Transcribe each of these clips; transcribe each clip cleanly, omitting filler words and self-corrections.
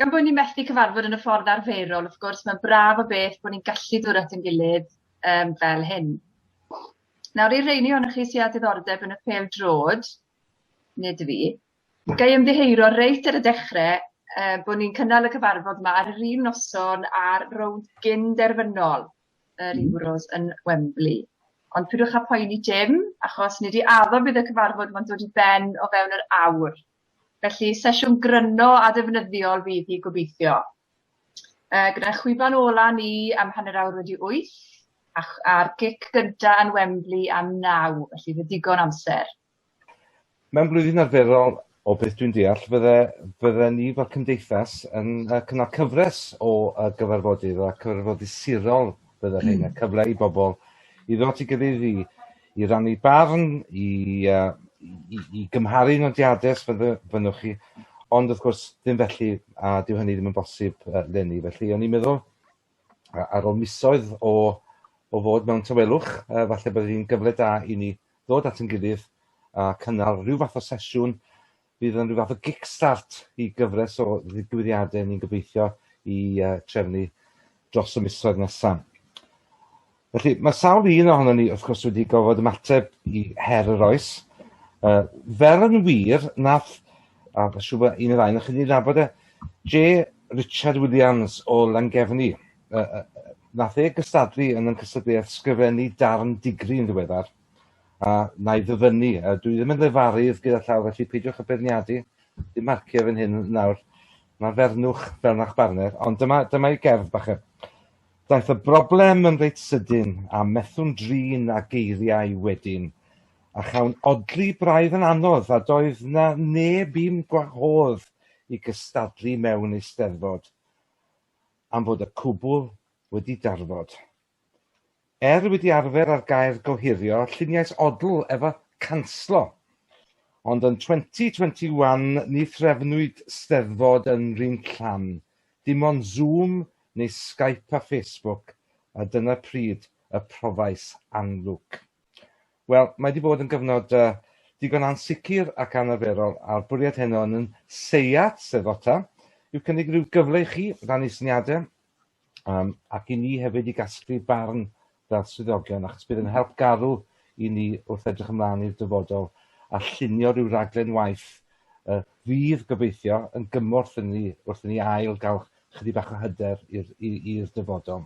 Gan bod ni'n methu cyfarfod yn y ffordd arferol, wrth gwrs, mae'n braf o beth bod ni'n gallu dod at ein gilydd fel hyn. Nawr, i'r rheini ohonoch chi sydd â diddordeb yn y pêl drod, nid fi, gai ymddiheuro reit ar y dechrau bod ni'n cynnal y cyfarfod yma ar yr un noson ar rownd gyn-derfynol yr Euros yn Wembley. Ond pidwch â poeni dim, achos nid i addo bydd y cyfarfod mae'n dod i ben o fewn yr awr. Felly, sesiwn gryno a defnyddiol fydd hi gobeithio. Gyda chwiban ola ni am hanner awr wedi 8, a'r gic gyntaf yn Wembley am 9, felly fydd digon amser. Mewn blwyddyn arferol, o beth dwi'n deall, fydde ni fel cymdeithas yn cynnal cyfres o gyfarfodydd a cyfarfodydd sirol bydde hyn, cyfle i bobl i ddod i gilydd i rannu barn, i gymharu nodiadau fyddwch chi, ond wrth gwrs ddim felly, a dyw hynny ddim yn bosib lenni. Felly o'n i'n meddwl, ar ôl misoedd o fod mewn tawelwch, falle bydd hi'n gyfle da i ni ddod at ein gilydd a cynnal rhyw fath o sesiwn, bydd yn rhyw fath o kickstart i gyfres o ddigwyddiadau ni'n gobeithio i trefnu dros y misoedd nesaf. Felly, mae sawl un ohono ni, wrth gwrs, wedi gofod ymateb i her yr oes. Fel yn wir, nath, a siwr un o ddau, nach chi'n nabod J. Richard Williams o Langefni. Nath gystadlu yn cysylltiaeth sgrifennu darn digri yn ddiweddar. A na i ddyfynnu. Dwi ddim yn lefarydd gyda llaw, felly peidiwch y beirniadu. Dim marcio fan hyn nawr. Mae fernwch Bernach Barner, ond dyma i gerdd bach. Daeth y broblem yn reit sydyn a methwn drin a geiriau wedyn, a chawn odli braidd yn anodd a doedd na neb i'm gwahodd i gystadlu mewn eisteddfod, am fod y cwbl wedi darfod. Wedi arfer ar gair gohirio, lluniais odl efo canslo, ond yn 2021 ni threfnwyd steddfod yn Rhin Llan, dim ond Zoom neu Skype a Facebook, a dyna pryd y profais anlwg. Wel, mae wedi bod yn gyfnod digon ansicr ac anarferol, a'r bwriad heno yn seiat seddota, yw cynnig rhyw gyfle i chi rannu syniadau, ac i ni hefyd i gasglu barn fel swyddogion, achos bydd yn help garw i ni wrth edrych ymlaen i'r dyfodol, a llunio rhyw raglen waith fydd gobeithio yn gymorth yn ni wrth i ni ail gael chydig bach o hyder i'r dyfodol.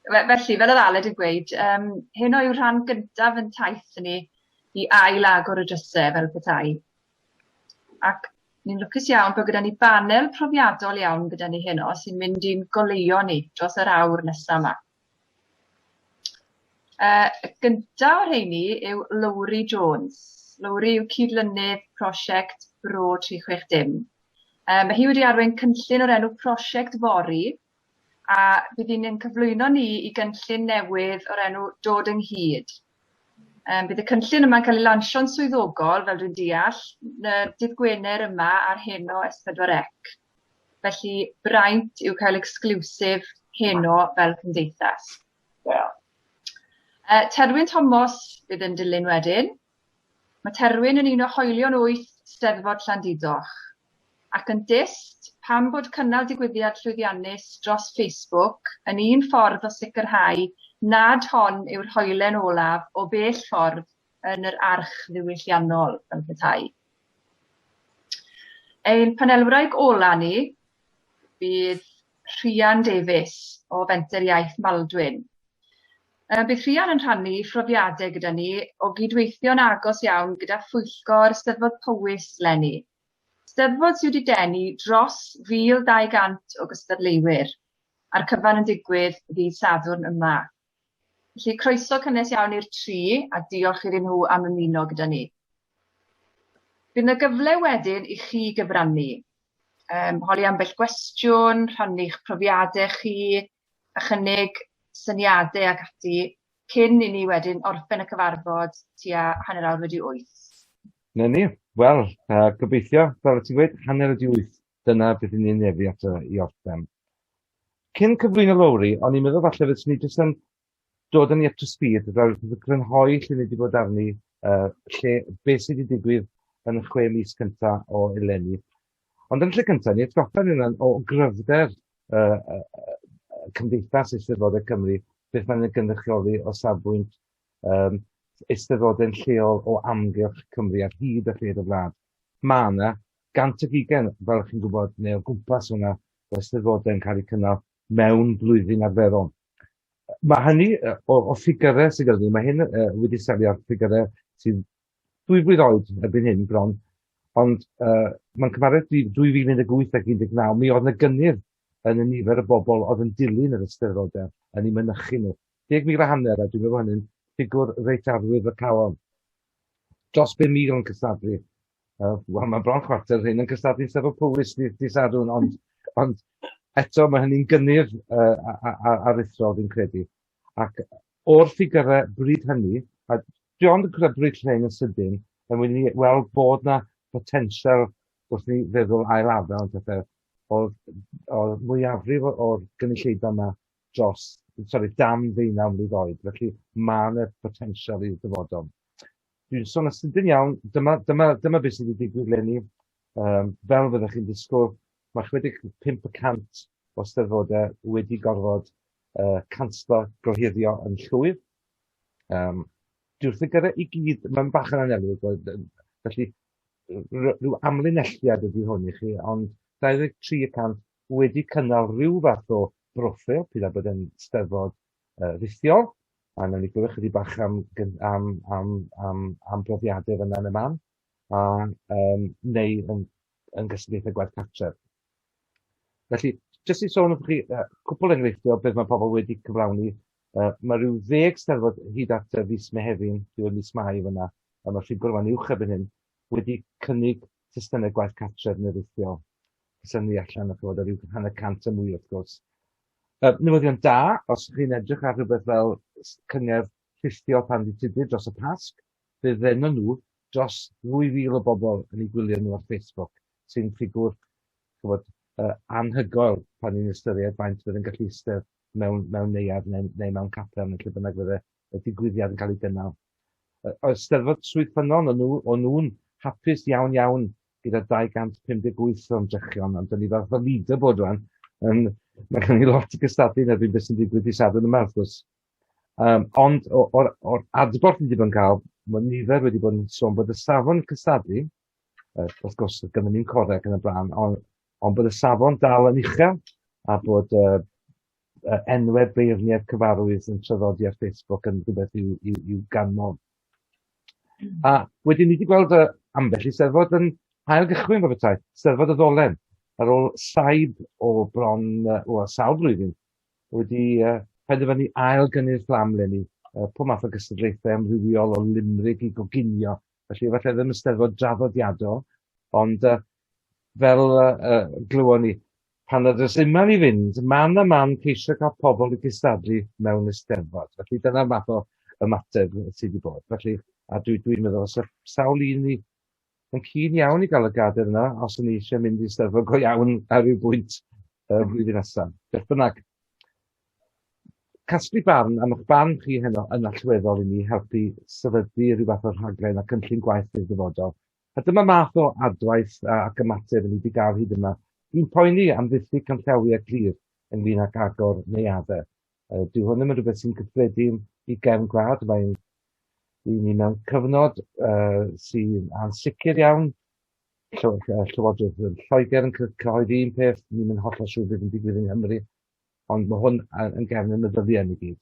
Felly, fel oedd Aled yn gweud, heno yw'r rhan gyntaf yn taith ni i ail agor y drysau fel petai. Ac ni'n lwcus iawn bod gyda ni banel profiadol iawn gyda ni heno sy'n mynd i'n goleuo ni dros yr awr nesaf yma. Gyntaf o'r rheini yw Lowri Jones. Lowri yw cydlynydd prosiect Bro 360. Mae hi wedi arwain cynllun o'r enw Prosiect Fori, a bydd hi'n cyflwyno ni i gynllun newydd o'r enw Dod Ynghyd. Bydd y cynllun yma'n cael ei lansio'n swyddogol, fel dwi'n deall, dydd Gwener yma ar heno S4C. Felly, braint yw cael exclusif heno fel cymdeithas. Terwyn Thomas bydd yn dilyn wedyn. Mae Terwyn yn un o hoelion 8 Steddfod Llandidoch. Ac yn dyst, pam bod cynnal digwyddiad llwyddiannus dros Facebook yn un ffordd o sicrhau nad hon yw'r hoelen olaf o bell ffordd yn yr arch ddiwylliannol fel petai. Ein panelwraig ola ni bydd Rhian Davies o Fenter Iaith Maldwyn. Bydd Rhian yn rhannu phrofiadau gyda ni o gydweithio'n agos iawn gyda phwyllgor Steddfod Powys leni. Steddfod sydd wedi denu dros 1,200 o gystadleuwyr, a'r cyfan yn digwydd ddydd Sadwrn yma. Felly croeso cynnes iawn i'r tri, a diolch iddyn nhw am ymuno gyda ni. Bydd yna gyfle wedyn i chi gyfrannu. Holi ambell gwestiwn, rhannu'ch profiadau chi, a chynnig syniadau ac ati, cyn i ni wedyn orffen y cyfarfod tua hanner awr wedi 8. Na ni. Wel, gobeithio, fel ti'n gweud, hanner wedi 8. Dyna beth ni'n nefu at i orffen. Cyn cyflwyno Lowri, o'n i'n meddwl falle fydden ni jyst yn dod yn ni up to speed, fel grynhoi lle ni wedi bod arni, beth sydd wedi digwydd yn y 6 mis cyntaf o eleni. Ond yn lle cyntaf, ni atgoffa ni o gryfder Cymdeithas Eisteddfodau Cymru, beth mae'n ei gynrychioli o safbwynt eisteddfodau'n lleol o amgylch Cymru ar hyd a lled y wlad. Mae yna 120, fel chi'n gwybod, neu o gwmpas hwnna, o eisteddfodau'n cael eu cynnal mewn blwyddyn arferol. Mae hynny o ffigurau sydd gyda ni, mae hyn wedi selio ar ffigurau sydd 2 blwydd oed erbyn hyn bron, ond mae'n cyfaredd 2018 ac 2019, mi oedd yna gynnydd yn y nifer y bobl oedd yn dilyn yr eisteddfodau yn ei mynychu nhw. 10,000 a hanner, a dwi'n meddwl hynny'n ffigwr reit arwydd y cawon. Dros 5,000 yn cystadlu. Wel, mae bron chwarter hyn yn cystadlu sefo Powys di Sadwrn, ond eto mae hynny'n gynnydd aruthrol fi'n credu. Ac o'r ffigurau bryd hynny, a dwi ond yn crybwyll rhain yn sydyn, yn mynd i weld bod na potensial wrth ni feddwl ail-afel yn pethau o'r mwyafrif o'r gynulleidfa yma dam 19 mlwydd oed. Felly mae yna potensial i'r dyfodol. Dwi'n sôn yn sydyn iawn, dyma beth sydd wedi digwydd leni. Fel fyddwch chi'n disgwyl, mae 65% o eisteddfodau wedi gorfod canslo gohirio yn llwyr. Dyw'r ffigurau i gyd, mae'n bach yn anelwyd, felly rhyw amlinelliad ydy hwn i chi, ond 23% wedi cynnal rhyw fath o broffil, bydd bod yn eisteddfod rithiol, a nawn ni glywed chydig bach am brofiadau fyna yn y man, neu yn gysylltiaethau gwaith cartref. Felly, jyst i sôn wrth chi, cwpl enghreifftiau o beth mae pobl wedi cyflawni. Mae rhyw 10 eisteddfod hyd at fis Mehefin, diwedd mis Mai fyna, a mae'r ffigwr yma'n uwch erbyn hyn, wedi cynnig systemau gwaith cartref yn rithiol. Sy'n ni allan o'ch fod ar ryw 100% y mwy wrth gwrs. Newyddion da, os chi'n edrych ar rhywbeth fel cyngerdd rhithio pan di tudur dros y Pasg, bydd enw nhw dros 2,000 o bobl yn ei gwylio nhw ar Facebook, sy'n ffigwr anhygoel pan ni'n ystyried faint fydd yn gallu eistedd mewn neuadd neu mewn capel neu lle bynnag fydd y digwyddiad yn cael ei gynnal. O Eisteddfod Swydd Ffynnon, o'n nhw'n hapus iawn gyda 258 o ymdrechion, ond dyn ni fel leader bod rwan. Mae gen i lot o gystadlu yn erbyn beth sy'n digwydd i Sadwrn yma, wrth gwrs. Ond o'r adborth ni wedi bod yn cael, mae nifer wedi bod yn sôn bod y safon cystadlu, wrth gwrs, gynnu ni'n correc yn y blaen, ond bod y safon dal yn uchel, a bod enwau beirniad cyfarwydd yn traddodi ar Facebook yn rhywbeth i'w ganmol. A wedyn ni wedi gweld ambell i eisteddfod yn ail-gychwyn fel petai, Eisteddfod y Ddolen, ar ôl saib o bron sawl blwyddyn, wedi penderfynu ail-gynnu'r fflam leni, pob math o gystadlaethau amrywiol o limrig i goginio, felly efallai ddim eisteddfod draddodiadol, ond fel glywon ni, pan oedd ys yma i fynd, man a man ceisio cael pobl i gystadlu mewn eisteddfod. Felly dyna'r math o ymateb sydd wedi bod. Felly, a dwi'n meddwl, os sawl un ni yn cyn iawn i gael y gader yna, os yn ni eisiau mynd i eisteddfod go iawn ar ryw bwynt blwyddyn nesaf. Beth bynnag. Casglu barn, am eich barn chi heno yn allweddol i ni helpu sefydlu rhyw fath o rhaglen a cynllun gwaith i'r dyfodol. A dyma math o adwaith ac ymateb ni wedi gael hyd yma. Dwi'n poeni am ddiffyg canllawiau glir ynglyn ag agor neuaddau. Dyw hwn ddim yn rhywbeth sy'n gyffredin i gefn gwlad, mae'n ni mewn cyfnod sy'n ansicr iawn. Llywodraeth Lloegr yn cyhoeddi un peth, ni'n mynd hollol siŵr beth yn digwydd yng Nghymru, ond mae hwn yn gefn y meddyliau ni gyd.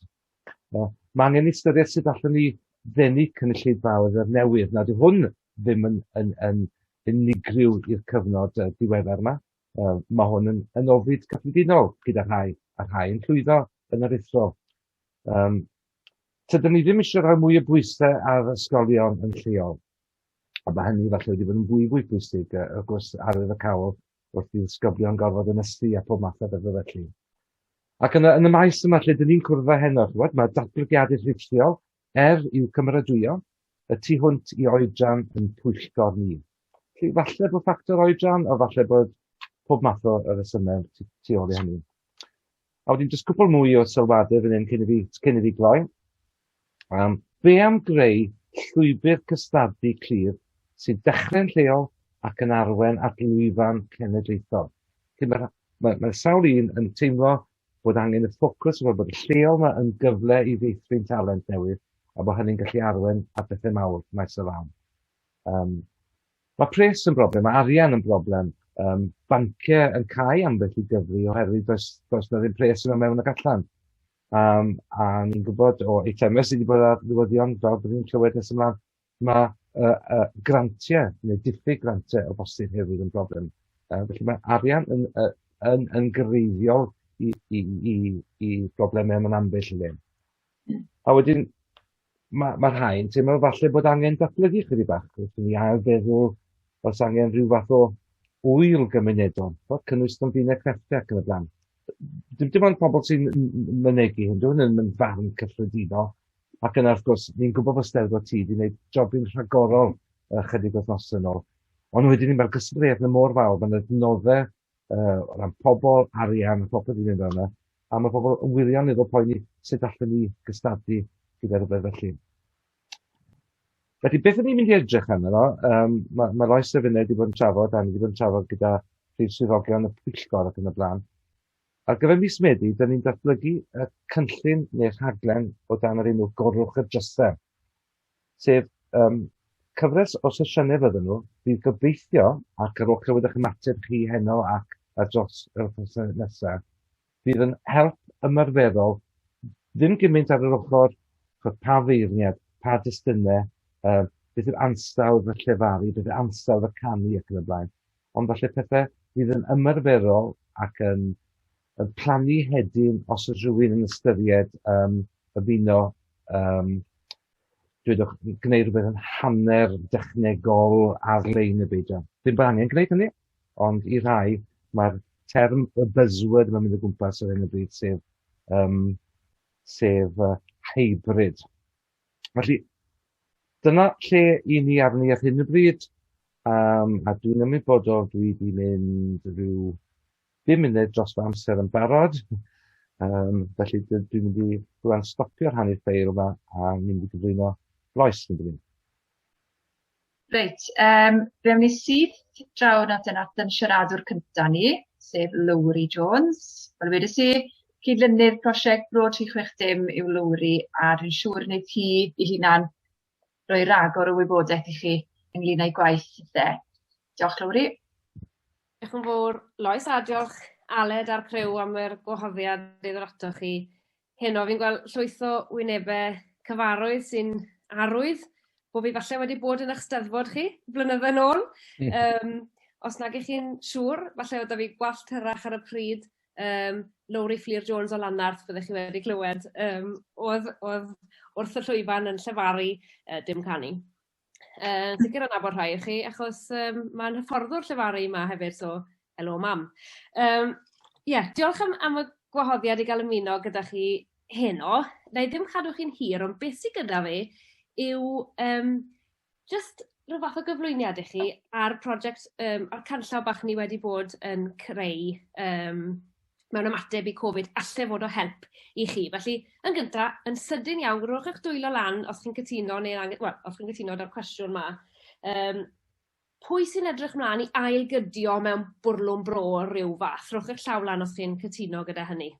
Mae angen i ystyried sut allwn ni ddenu cynulleidfaoedd newydd. Na, dyw hwn ddim yn unigryw i'r cyfnod diweddar yma. Mae hwn yn ofid cyffredinol gyda rhai, a rhai yn llwyddo yn aruthrol. Tydyn ni ddim eisiau rhoi mwy o bwysau ar ysgolion yn lleol. A mae hynny falle wedi bod yn fwy bwysig, wrth gwrs, arwydd y cawl wrth i ysgoblion gorfod ynysgu a pob math o bethau felly. Ac yn y maes yma lle dyn ni'n cwrdd â heno, mae datblygiadau rhithiol i'w cymeradwyo, y tu hwnt i oedran yn pwyllgor ni. Felly falle bod ffactor oedran, o falle bod pob math o resymau tu ôl i hynny. A wedyn jyst cwpl mwy o sylwadau fan hyn cyn i fi gloi. Be am greu llwybr cystadlu clir sy'n dechrau'n lleol ac yn arwen at lwyfan cenedlaethol. Mae sawl un yn teimlo bod angen y ffocws o bod y lleol yma yn gyfle i feithrin talent newydd, a bod hynny'n gallu arwen at bethau mawr maes o lawn. Mae pres yn broblem, mae arian yn broblem. Banciau yn cael ambell i gyfri oherwydd does na ddim pres yma mewn ac allan. A ni'n gwybod o eitemau sydd wedi bod ar newyddion fel bydd ni'n clywed nes ymlaen, mae grantiau neu diffyg grantiau o bosib hefyd yn broblem. Felly mae arian yn greiddiol i broblemau mewn ambell i le. A wedyn, mae rhain teimlo falle bod angen datblygu chydig bach. Felly ni ail feddwl os angen rhyw fath o wyl gymunedol, cynnwys stondinau crefftau ac yn y blaen. Dim ond pobl sy'n mynegu hyn, dwi'n yn farn cyffredinol, ac yna wrth gwrs, ni'n gwybod bod Steddfod Tŷ wedi gwneud jobyn rhagorol chydig wythnosau yn ôl. Ond wedyn mae'r gystadleuaeth yn mor fawr, mae'n adnoddau o ran pobl, arian, pobl wedi mynd yna, a mae pobl yn wirioneddol poeni sut allan ni gystadlu gyda'r rhywbeth felly. Felly, beth ydyn ni'n mynd i edrych arno? Mae Lois Efynnau wedi bod yn trafod, a ni wedi bod yn trafod gyda prif swyddogion y pwyllgor ac yn y blaen. Ar gyfer mis Medi, da ni'n datblygu y cynllun neu'r rhaglen o dan yr enw Gorwch y Drysau, sef cyfres o sesiynau fydden nhw, bydd gobeithio, ac ar ôl clywed eich ymateb chi heno ac dros yr wythnosau nesaf, bydd yn help ymarferol, ddim gymaint ar yr ochr pa feirniad, pa destunau, beth yw'r ansawdd y llefaru, beth yw'r ansawdd y canu ac yn y blaen. Ond falle pethau bydd yn ymarferol ac yn plannu hedyn os yw rhywun yn ystyried ymuno gwneud rhywbeth yn hanner dechnegol ar-lein y beidio. Ddim bod angen gwneud hynny, ond i rai mae'r term y buzzword yma'n mynd o gwmpas ar hyn y bryd, sef hybrid. Felly, dyna lle i ni arni ar hyn y bryd, a dwi'n ymwybodol dwi wedi mynd rhyw 5 munud dros fy amser yn barod, felly dwi'n mynd i rwan stopio'r hanner ffeil yma a mynd i gyflwyno Lois yn dyn. Reit, fe ni sydd draw at yn siaradwr cyntaf ni, sef Lowri Jones. Wel wedys i, cydlynydd prosiect Bro 360 yw Lowri, a dwi'n siŵr wneud hi i hunan roi ragor o wybodaeth i chi ynglyn â'i gwaith dde. Diolch Lowri. Diolch yn fawr, Lois, a diolch Aled a'r criw am yr gwahoddiad i'r ato chi. Heno fi'n gweld llwyth o wynebau cyfarwydd sy'n arwydd bod fi falle wedi bod yn eich steddfod chi blynyddoedd yn ôl. Os nag ych chi'n siŵr, falle oedd fi gwallt hyrach ar y pryd Lowri Fflir Jones o Lanarth, byddech chi wedi clywed, oedd wrth y llwyfan yn llefaru dim canu. Sicr yn abod rhai i chi, achos mae'n hyfforddwr llefaru yma hefyd, so helo mam. Diolch am y gwahoddiad i gael ymuno gyda chi heno. Na i ddim cadw chi'n hir, ond beth sydd gyda fi yw just rhyw fath o gyflwyniad i chi ar prosiect, ar canllaw bach ni wedi bod yn creu mewn ymateb i Covid, allai fod o help i chi. Felly, yn gyntaf, yn sydyn iawn, rhowch eich dwylo lan os chi'n cytuno, os chi'n cytuno da'r cwestiwn yma. Pwy sy'n edrych mlaen i ailgydio mewn bwrlwm bro rhyw fath? Rhowch eich llaw lan os chi'n cytuno gyda hynny.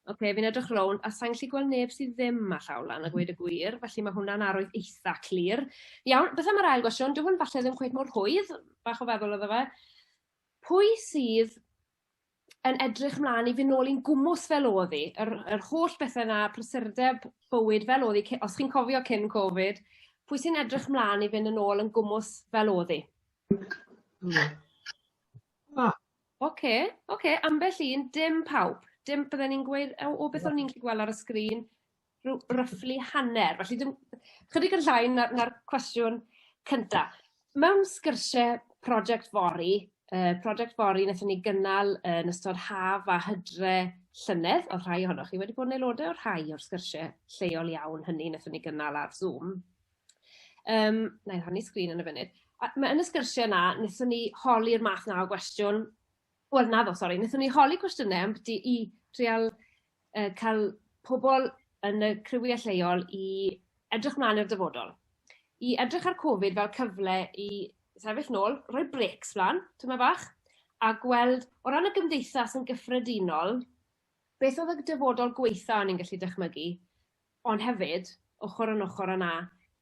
Fi'n edrych rownd, a sa'n gallu gweld neb sydd ddim â llaw lan a gweud y gwir, felly mae hwnna'n arwydd eitha clir. Iawn, beth am yr ail gwestiwn, dyw hwn falle ddim cweith mor hwydd, bach o feddwl iddo fe. Pwy sydd yn edrych mlaen i fynd nôl i'n gwmws fel oedd hi, yr holl bethau yna, prysurdeb bywyd fel oedd hi, os chi'n cofio cyn Covid, pwy sy'n edrych mlaen i fynd yn ôl yn gwmws fel oedd hi? Oce, ambell un, dim pawb. Dim byddwn ni'n gweud, o beth o'n ni'n gallu gweld ar y sgrin, roughly hanner. Felly, chydig yn llai na'r cwestiwn cyntaf. Mewn sgyrsiau Project Fori wnaethon ni gynnal yn ystod haf a hydre llynedd, oedd rhai ohonoch chi wedi bod yn aelodau o'r rhai o'r sgyrsiau lleol iawn hynny wnaethon ni gynnal ar Zoom. Na i rhannu sgrin yn y funud. Yn y sgyrsiau yna, wnaethon ni holi'r math na o gwestiwn. Wel, wnaethon ni holi cwestiynau i trial cael pobl yn y criwiau lleol i edrych mlaen i'r dyfodol. I edrych ar Covid fel cyfle i sefyll nôl, rhoi breaks flan, tyma bach, a gweld, o ran y gymdeithas yn gyffredinol, beth oedd y dyfodol gweitha o'n i'n gallu dychmygu, ond hefyd, ochr yn ochr yna,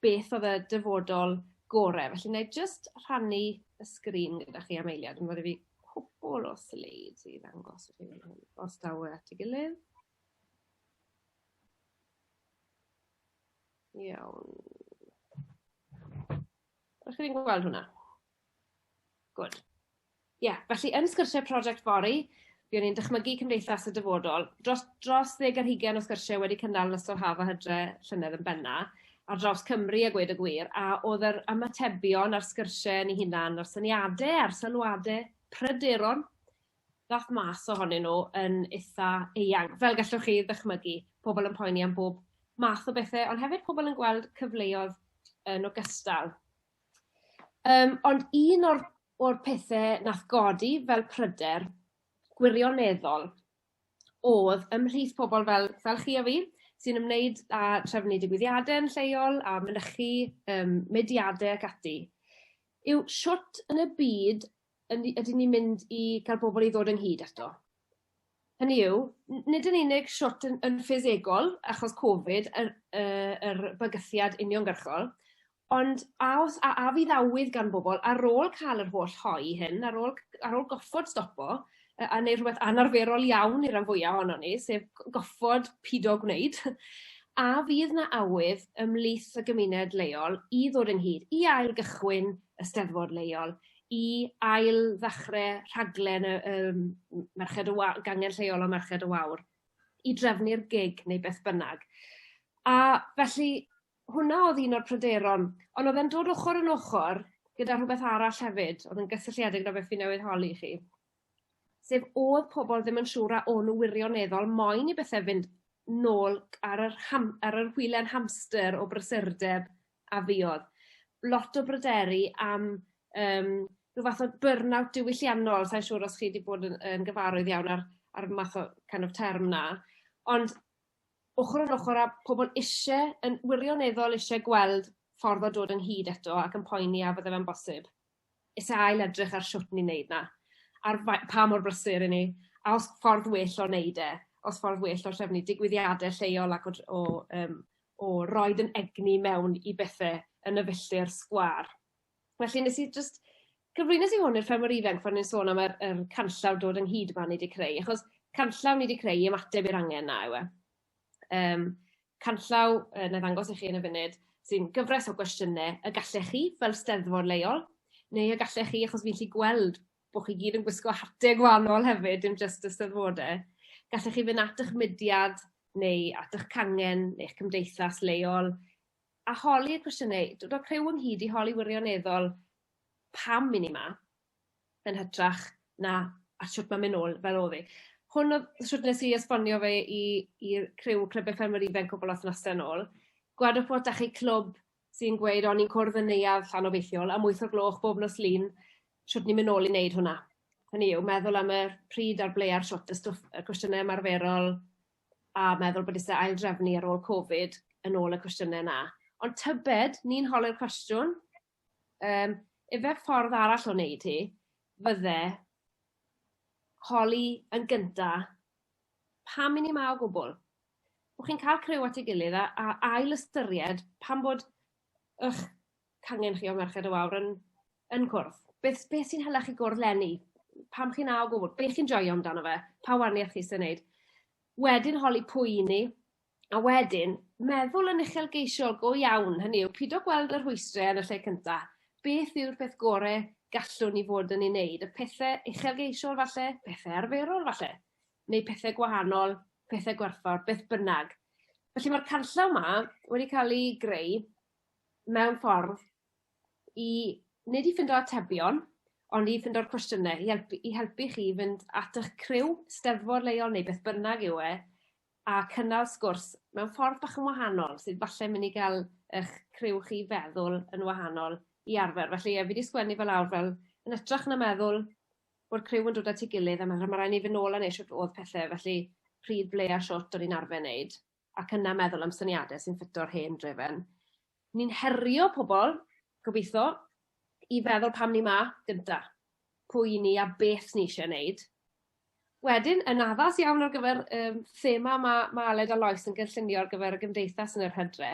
beth oedd y dyfodol gorau. Felly, wna i just rhannu y sgrin gyda chi am eiliad, yn fod i fi cwbl o slides i ddangos i chi os daw at ei gilydd. Iawn. Rydych chi'n gweld hwnna? Good. Felly yn sgyrsiau prosiect Fori, fi o'n i'n dychmygu cymdeithas y dyfodol. Dros 10 ar 20 o sgyrsiau wedi cynnal yn ystod haf a hydre llynedd yn benna, ar draws Cymru a gweud y gwir, a oedd yr ymatebion ar sgyrsiau yn eu hunan, a'r syniadau, a'r sylwadau, pryderon, ddath mas ohonyn nhw yn eitha eang. Fel gallwch chi ddychmygu, pobl yn poeni am bob math o bethau, ond hefyd pobl yn gweld cyfleoedd yn ogystal. Ond un o'r pethau nath godi fel pryder gwirioneddol oedd ymhlith pobl fel chi a fi, sy'n ymwneud â trefnu digwyddiadau yn lleol a mynychu mediadau ac ati, yw siwt yn y byd ydyn ni'n mynd i gael bobl i ddod ynghyd eto. Hynny yw, nid yn unig siwt yn ffisegol, achos Covid, yr bygythiad uniongyrchol, ond a fyddawydd gan bobl ar ôl cael yr holl hoi hyn, ar ôl goffod stopo, a wneud rhywbeth anarferol iawn i'r rhan fwyaf ohono ni, sef goffod pido gwneud, a fydd na awydd ymhlith y gymuned leol i ddod ynghyd, i ail gychwyn y Steddfod leol, i ail ddechrau rhaglen gangen lleol o Merched y Wawr, i drefnu'r gig neu beth bynnag. A felly, hwnna oedd un o'r pryderon, ond oedd e'n dod ochr yn ochr gyda rhywbeth arall hefyd, oedd yn gysylltiedig gyda beth fi newydd holi chi. Sef oedd pobl ddim yn siŵr a o'n wirioneddol moyn i bethau fynd nôl ar yr hwylen hamster o brysurdeb a fiodd. Lot o bryderu am rhyw fath o burnout diwylliannol, sa'n siŵr os chi wedi bod yn gyfarwydd iawn ar math o kind of term na, ond ochr yn ochr a pobl yn wirioneddol eisiau gweld ffordd o dod yn hyd eto ac yn poeni a fydde fe'n bosib. Issa ail edrych ar siwt ni'n neud na, ar pa mor brysur i ni, a os ffordd well o neud os ffordd well o trefnu digwyddiadau lleol ac o roed yn egni mewn i bethau yn y filltir sgwar. Felly nes i just gyflwyno i hwn i'r ffermwr ifanc fan ni'n sôn am yr canllaw dod ynghyd yma ni wedi creu, achos canllaw ni wedi creu i ymateb i'r angen na yw e. Canllaw, na ddangos i chi yn y funud, sy'n gyfres o gwestiynau y gallech chi fel Steddfod leol, neu y gallech chi achos fi'n gallu gweld bod chi gyd yn gwisgo hatau gwahanol hefyd, dim jyst y Steddfodau. Gallech chi fynd at eich mudiad, neu at eich cangen, neu eich cymdeithas leol, a holi'r cwestiynau, dod o crew ynghyd i holi wirioneddol pam i ni yma, yn hytrach na a siwt mae'n mynd nôl fel oedd i. Hwn oedd siwt nes i esbonio fe i'r criw Clybau Ffermwr Ifanc cwbl o wythnosau nôl. Gwedwch bod â chi clwb sy'n gweud o'n i'n cwrdd yn neuadd Llanobeithiol am 8 o'r gloch bob nos Lun, siwt ni'n mynd nôl i wneud hwnna. Hynny yw, meddwl am y pryd a'r ble a'r siwt, y cwestiynau ymarferol, a meddwl bod eisiau ail drefnu ar ôl Covid yn ôl y cwestiynau yna. Ond tybed, ni'n holi'r cwestiwn, efe ffordd arall o wneud hi, fydde holi yn gynta pam i ni ma o gwbl. Bo chi'n cael criw at ei gilydd a ail ystyried pam bod eich cangen chi o Merched y Wawr yn cwrdd. Beth sy'n hala chi gwrdd lenni? Pam chi'n na o gwbl? Beth chi'n joio amdano fe? Pa waniaeth chi sy'n neud? Wedyn holi pwy ni, a wedyn meddwl yn uchelgeisiol go iawn, hynny yw, pido gweld yr rhwystrau yn y lle cyntaf. Beth yw'r peth gorau gallwn ni fod yn ei wneud? Y pethau uchelgeisiol falle, pethau arferol falle, neu pethau gwahanol, pethau gwerthfawr, beth bynnag. Felly mae'r canllaw yma wedi cael ei greu mewn ffordd nid i ffindo atebion, ond i ffindo'r cwestiynau, i helpu chi fynd at eich criw, Steddfod leol neu beth bynnag yw a cynnal sgwrs mewn ffordd bach yn wahanol, sydd falle mynd i gael eich criw chi feddwl yn wahanol i arfer. Felly fi wedi sgwennu fel awr fel yn ytrach na meddwl bod criw yn dod at ei gilydd a meddwl mae rhaid ni fynd nôl a neud siwt oedd pethau, felly pryd, ble a siwt o'n i'n arfer wneud, ac yna meddwl am syniadau sy'n ffito'r hen drefen. Ni'n herio pobl, gobeithio, i feddwl pam ni ma, gynta. Pwy ni a beth ni eisiau wneud. Wedyn, yn addas iawn ar gyfer thema mae Aled a Lois yn gynllunio ar gyfer y gymdeithas yn yr hydre,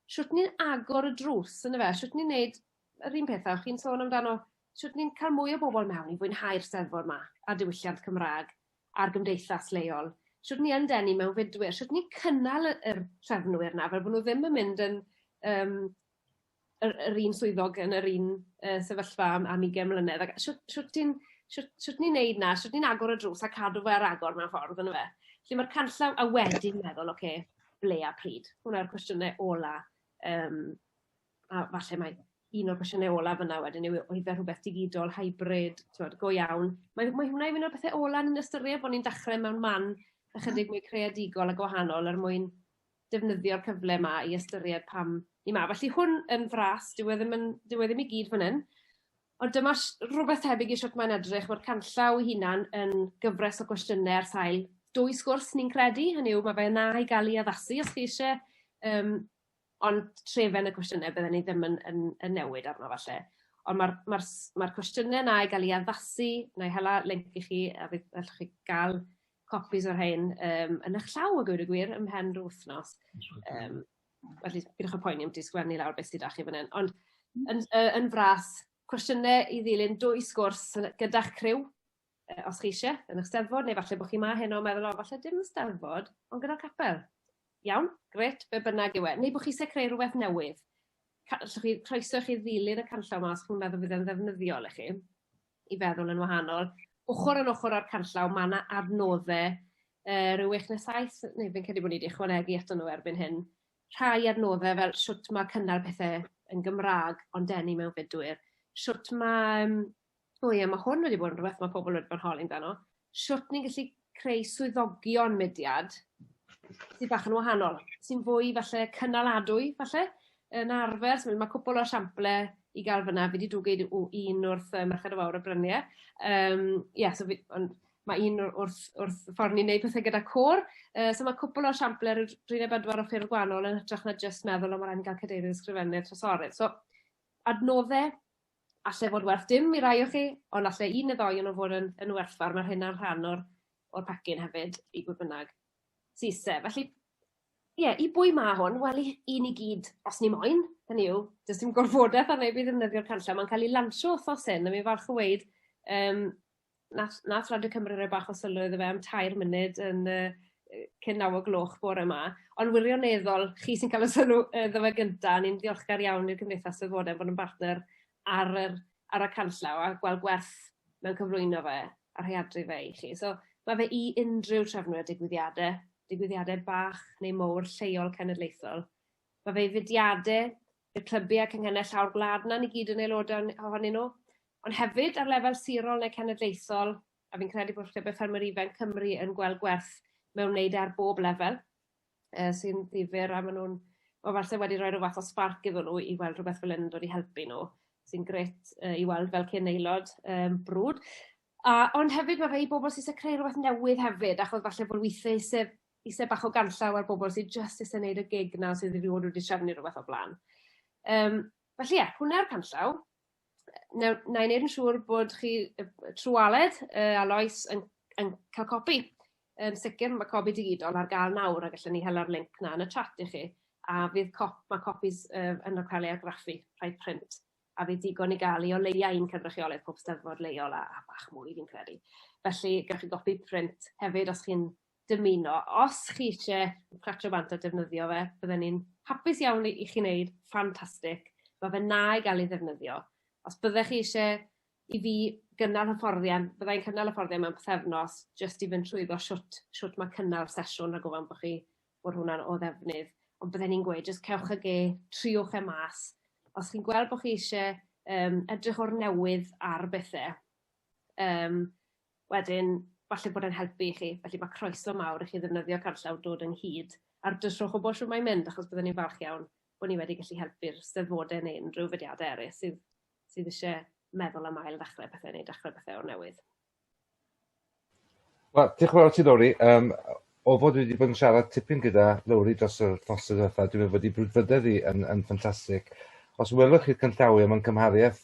siwt ni'n agor y drws, yna fe, siwt ni'n neud yr un pethau, chi'n sôn amdano, siwt ni'n cael mwy o bobl mewn i fwynhau'r Steddfod yma, a diwylliant Cymraeg, a'r gymdeithas leol. Siwt ni yn denu mewn fudwyr, siwt ni'n cynnal yr trefnwyr na, fel bod nhw ddim yn mynd yn yr un swyddog yn yr un sefyllfa am 20 mlynedd. Siwt ni'n neud na, siwt ni'n agor y drws a cadw fe ar agor mewn ffordd yna fe. Lle mae'r canllaw a wedyn meddwl, ble a pryd. Hwna'r cwestiynau ola. A falle mae un o'r cwestiynau ola fyna wedyn yw oedd fe rhywbeth digidol, hybrid, go iawn. Mae hwnna i un o'r bethau ola yn ystyried bod ni'n dechrau mewn man ychydig mwy creadigol a gwahanol mwyn defnyddio'r cyfle yma i ystyried pam ni ma. Felly hwn yn fras, dyw e ddim i gyd fan hyn. Ond dyma rhywbeth tebyg i siwt mae'n edrych, mae'r canllaw ei hunan yn gyfres o gwestiynau ar sail 2 sgwrs ni'n credu, hynny yw mae fe yna i gael ei addasu os chi eisiau, ond trefen y cwestiynau byddwn ni ddim yn newid arno falle. Ond mae'r cwestiynau yna i gael ei addasu, na i hela link i chi, a bydd chi gael copies o'r hyn yn eich llaw o gwyr y gwir ymhen rhyw wythnos. Felly, bydwch y poeni am di sgwennu lawr beth sydd â chi fan hyn. Ond yn fras, cwestiynau i ddilyn 2 sgwrs gyda'ch criw, os chi eisiau, yn eich Steddfod, neu falle bod chi ma heno meddwl, falle dim yn Steddfod, ond gyda'r capel. Iawn, gret, be bynnag yw e. Neu bod chi eisiau creu rhywbeth newydd. Croeso chi ddilyn y canllaw yma, os chi'n meddwl bydd yn ddefnyddiol i chi, i feddwl yn wahanol. Ochr yn ochr ar canllaw, mae yna adnoddau rhyw 6 neu 7, neu fi'n credu bod ni wedi ychwanegu ato nhw erbyn hyn. Rhai adnoddau fel siwt mae cynnal pethau yn Gymraeg, ond denu mewn fudwyr. Siwt mae hwn wedi bod yn rhywbeth mae pobl wedi bod yn holi amdano. Siwt ni'n gallu creu swyddogion mudiad sydd bach yn wahanol, sy'n fwy falle cynnaladwy falle yn arfer. Mae cwpl o siample i gael fyna, fi wedi dwgyd un wrth Merched y Fawr y Bryniau. Mae un wrth ffordd ni'n neud pethau gyda côr. So mae cwpl o siample, 34 o ffyrdd gwahanol yn hytrach na just meddwl o mae'n cael cadeirydd ysgrifennu'r trysorydd. So adnoddau, alle fod werth dim i rai o chi, ond alle 1 neu 2 yn fod yn werthfawr. Mae'r hyn ar rhan o'r pacin hefyd i gwyb bynnag sise. Felly, i bwy ma hwn? Wel, i ni gyd, os ni moyn, hynny yw, dys dim gorfodaeth ar neb i ddefnyddio'r canllaw. Mae'n cael ei lansio wrthos hyn, a mi falch o weid, nath Radio Cymru roi bach o sylw iddo fe am 2 munud yn cyn 9:00 bore yma. Ond wirioneddol, chi sy'n cael y sylw iddo fe gyntaf, ni'n diolchgar iawn i'r Cymdeithas Steddfodau bod yn partner ar y canllaw a gweld gwerth mewn cyflwyno fe a rheiadru fe i chi. So mae fe i unrhyw trefnwyr digwyddiadau bach neu mowr lleol cenedlaethol. Mae fe i fudiadau, i'r clybiau cynghennau llawr gwlad na ni gyd yn aelodau ohonyn nhw, ond hefyd ar lefel sirol neu cenedlaethol, a fi'n credu bod Clybau Ffermwyr Ifanc Cymru yn gweld gwerth mewn wneud ar bob lefel, sy'n ddifyr a maen nhw'n falle wedi rhoi rhyw fath o sparc iddyn nhw i weld rhywbeth fel yn dod i helpu nhw, sy'n gret i weld fel cyn aelod brwd. Ond hefyd mae fe i bobl sy'n eisiau creu rhywbeth newydd hefyd, achos falle bod weithiau eisiau bach o ganllaw ar bobl sy'n just eisiau gwneud y gig na sydd wedi trefnu rhywbeth o blaen. Felly hwnna'r canllaw. Na i wneud yn siŵr bod chi trwy Aled a Lois yn cael copi. Sicr mae copi digidol ar gael nawr a gallwn ni hela'r link na yn y chat i chi. A fydd mae copies yn cael ei argraffu, rhaid print. A fydd digon i gael ei o leia un cynrychiolaeth pob Steddfod leol a bach mwy fi'n credu. Felly gallwch chi gopi print hefyd os chi'n dymuno. Os chi eisiau cratio bant a defnyddio fe, byddwn ni'n hapus iawn i chi wneud, ffantastig. Mae fe na i gael ei ddefnyddio. Os byddech chi eisiau i fi gynnal hyfforddiant, byddai'n cynnal hyfforddiant mewn pythefnos, jyst i fynd trwyddo siwt mae cynnal sesiwn a gofyn bod chi bod hwnna'n o ddefnydd. Ond byddwn ni'n gweud, jyst cewch y ge, triwch e mas. Os chi'n gweld bod chi eisiau edrych o'r newydd ar bethau, wedyn, falle bod e'n helpu i chi. Felly mae croeso mawr i chi ddefnyddio canllaw dod ynghyd. A'r dysrwch o bod siwr mae'n mynd, achos byddwn ni'n falch iawn bod ni wedi gallu helpu'r Steddfodau neu unrhyw fudiadau eraill sydd eisiau meddwl am ail ddechrau pethau neu dechrau pethau o'r newydd. Wel, diolch yn fawr ti, Lowri. O fod wedi bod yn siarad tipyn gyda Lowri dros yr wythnosau diwethaf, dwi'n meddwl bod ei brwdfrydedd hi yn ffantastig. Os welwch chi'r canllawiau mewn cymhariaeth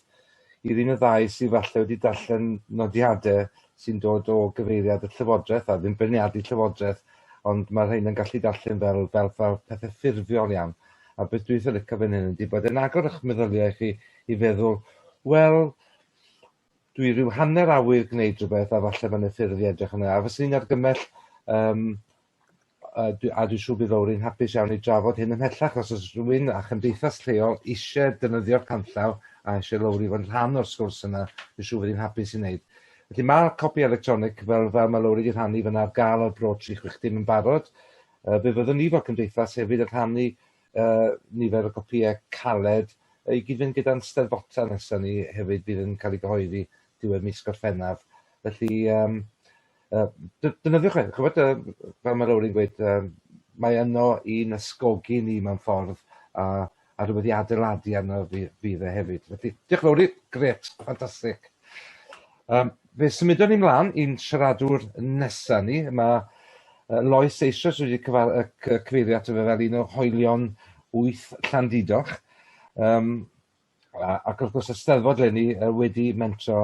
i'r un o ddau sydd falle wedi darllen nodiadau sy'n dod o gyfeiriad y llywodraeth, a ddim beirniadu llywodraeth, ond mae rhain yn gallu darllen fel pethau ffurfiol iawn. A beth dwi'n licio fan hyn ydy bod yn agor eich meddyliau chi i feddwl, wel, dwi rhyw hanner awyr gwneud rhywbeth a falle mae'n ffurf i edrych yna. A fyswn i'n argymell, a dwi'n siŵr bydd Lowri'n hapus iawn i drafod hyn ymhellach, os oes rhywun a chymdeithas lleol eisiau defnyddio'r canllaw a eisiau Lowri fod yn rhan o'r sgwrs yna, dwi'n siŵr bydd hi'n hapus i wneud. Felly mae'r copi electronig fel mae Lowri wedi rhannu fyna ar gael o'r Bro 360 yn barod. Fe fyddwn ni fel cymdeithas hefyd yn rhannu nifer o copïau caled i gyd fynd gyda'n steddfota nesaf ni hefyd bydd yn cael ei gyhoeddi diwedd mis Gorffennaf. Felly, defnyddiwch e. Chybod, fel mae Lowri'n gweud, mae yno i'n ysgogi ni mewn ffordd a rhywbeth i adeiladu arno fydd e hefyd. Felly, diolch Lowri, gret, ffantastig. Fe symudon ni mlaen i'n siaradwr nesaf ni. Mae Lois Eisoes wedi cyfeirio ato fe fel un o hoelion 8 Llandidoch. Ac wrth gwrs y Steddfod leni wedi mentro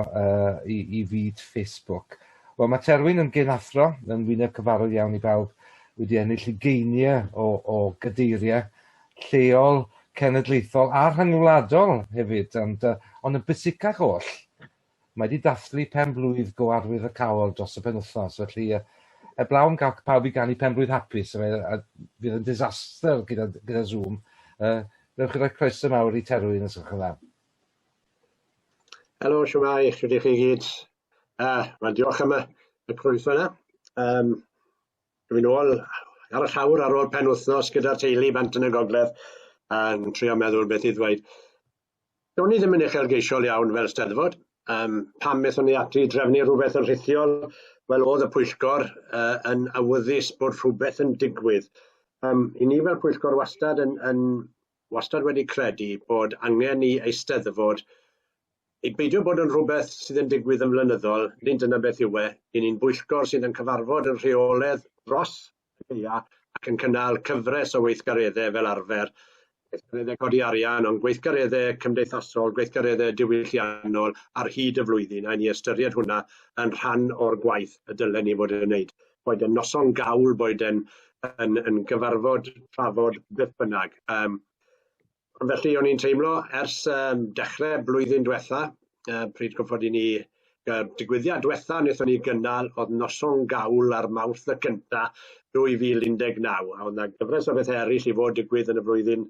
i fyd Facebook. Wel, mae Terwyn yn genathro, yn wyneb cyfarwydd iawn i bawb, wedi ennill ugeiniau o gadeiriau lleol, cenedlaethol a rhyngwladol hefyd. Ond yn bysicach oll, mae wedi dathlu pen-blwydd go arwydd y cawl dros y penwythnos. Felly, heblaw yn cael pawb i ganu pen-blwydd hapus, a fydd yn disaster gyda Zoom. Rwy'ch chi roi croeso mawr i Terwyn os ywch yn dda. Helo, siwmai, ydych chi gyd. Mae'n diolch am y croeso yna. Dwi'n ôl ar y llawr ar ôl penwythnos gyda'r teulu bant yn y gogledd a'n trio meddwl beth i ddweud. Do'n i ddim yn uchelgeisiol iawn fel Steddfod. Pam wnaethon ni ati drefnu rhywbeth yn rhithiol, wel oedd y pwyllgor yn awyddus bod rhywbeth yn digwydd. I ni fel pwyllgor wastad wedi credu bod angen ni eisteddfod i beidio bod yn rhywbeth sydd yn digwydd yn flynyddol, nid dyna beth yw e. Ni'n bwyllgor sydd yn cyfarfod yn rheoledd dros y gaea ac yn cynnal cyfres o weithgareddau fel arfer. Gweithgareddau codi arian, ond gweithgareddau cymdeithasol, gweithgareddau diwylliannol ar hyd y flwyddyn, a ni ystyried hwnna yn rhan o'r gwaith y dylen ni fod yn wneud. Boed yn noson gawl, boed yn gyfarfod, trafod, beth bynnag. Felly, o'n i'n teimlo ers dechrau blwyddyn diwetha, pryd goffod i ni digwyddiad diwetha, wnaethon ni gynnal, oedd noson gawl ar Mawrth y cyntaf 2019, a oedd yna gyfres o bethau eraill i fod digwydd yn y flwyddyn,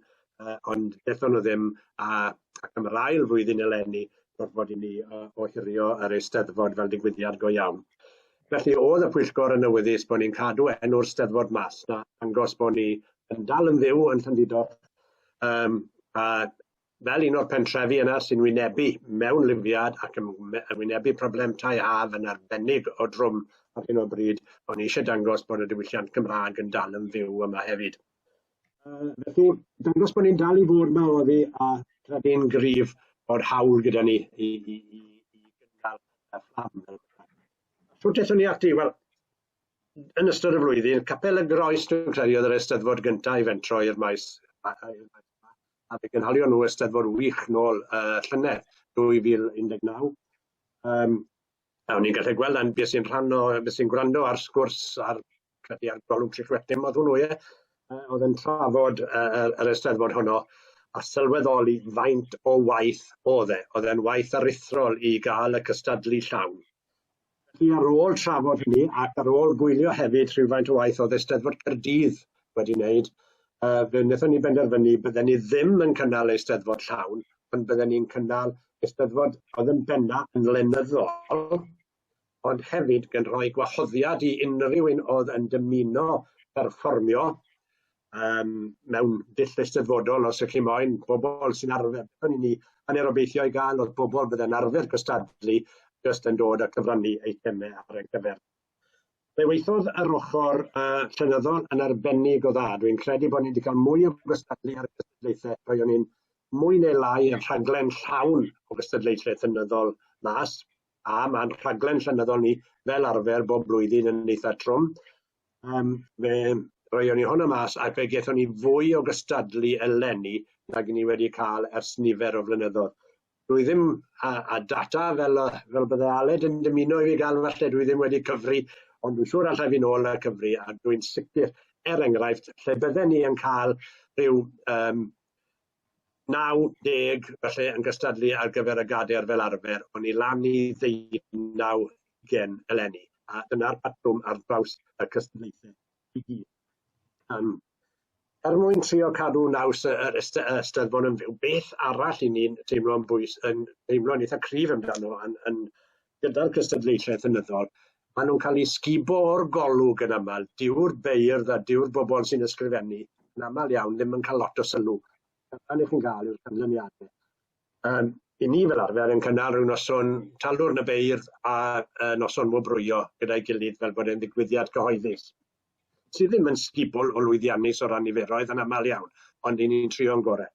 ond wnaethon nhw ddim, ac am yr ail flwyddyn eleni, gorfod i ni ohirio yr Eisteddfod fel digwyddiad go iawn. Felly, oedd y pwyllgor yn awyddus bod ni'n cadw enw'r Steddfod mas, na angos bod ni yn dal yn fyw yn Llandidoch, a fel un o'r pentrefi yna sy'n wynebu mewn lifiad ac yn wynebu problem tai haf yn arbennig o drwm ar hyn o bryd, o'n i eisiau dangos bod y diwylliant Cymraeg yn dal yn fyw yma hefyd. Felly, dangos bod ni'n dal i fod yma oddi a credu'n gryf bod hawl gyda ni i gynnal y fflam. So, tethon ni ati, wel, yn ystod y flwyddyn, Capel y Groes dwi'n credu oedd yr Eisteddfod gyntaf i fentro i'r maes, a fe gynhalio nhw Eisteddfod wych nôl llynedd 2019. O'n i'n gallu gweld yn beth sy'n rhan o, beth sy'n gwrando ar sgwrs ar golwg Trechwetym oedd hwnnw, oedd yn trafod yr Eisteddfod honno a sylweddoli faint o waith oedd e. Oedd e'n waith aruthrol i gael y cystadlu llawn. Felly ar ôl trafod hynny ac ar ôl gwylio hefyd rhywfaint o waith oedd Eisteddfod Caerdydd wedi wneud, fe wnaethon ni benderfynu bydden ni ddim yn cynnal Eisteddfod llawn, ond bydden ni'n cynnal Eisteddfod oedd yn benna yn lenyddol, ond hefyd gan rhoi gwahoddiad i unrhyw un oedd yn dymuno perfformio mewn dull eisteddfodol os ych chi moyn, bobl sy'n arfer. Ni yn obeithio i gael oedd bobl bydde'n arfer cystadlu jyst yn dod a cyfrannu eitemau ar y gyfer. Fe weithodd yr ochr llenyddol yn arbennig o dda. Dwi'n credu bod ni wedi cael mwy o gystadlu ar y gystadlaethau. Roeddwn ni'n mwy neu lai yn rhaglen llawn o gystadlaethau llenyddol mas, a mae'n rhaglen llenyddol ni fel arfer bob blwyddyn yn eitha trwm. Fe roeddwn ni hwnna mas ac fe gaethon ni fwy o gystadlu eleni nag ni wedi cael ers nifer o flynyddoedd. dwi ddim a data fel bydde Aled yn dymuno i fi gael falle, dwi ddim wedi cyfri, ond dwi'n siŵr allai fi nôl y cyfri, a dwi'n sicr, enghraifft, lle bydden ni yn cael rhyw 90 falle yn gystadlu ar gyfer y gader fel arfer, ond i lan i 19 gen eleni. A dyna'r patrwm ar draws y cystadlaethau i gyd. Mwyn trio cadw naws yr Eisteddfod yn fyw, beth arall i ni'n teimlo'n teimlo'n eitha cryf amdano gyda'r cystadlaethau cynyddol, maen nhw'n cael eu sgubo o'r golwg yn aml, diw'r beirdd a diw'r bobl sy'n ysgrifennu, yn aml iawn ddim yn cael lot o sylw. Pan ych chi'n gael yw'r canlyniadau. I ni fel arfer yn cynnal rhyw noson talwr yn y beirdd a noson mwobrwyo gyda'i gilydd fel bod e'n ddigwyddiad cyhoeddus, sydd ddim yn sgubol o lwyddiannus o ran niferoedd yn aml iawn, ond i ni'n trio'n gorau.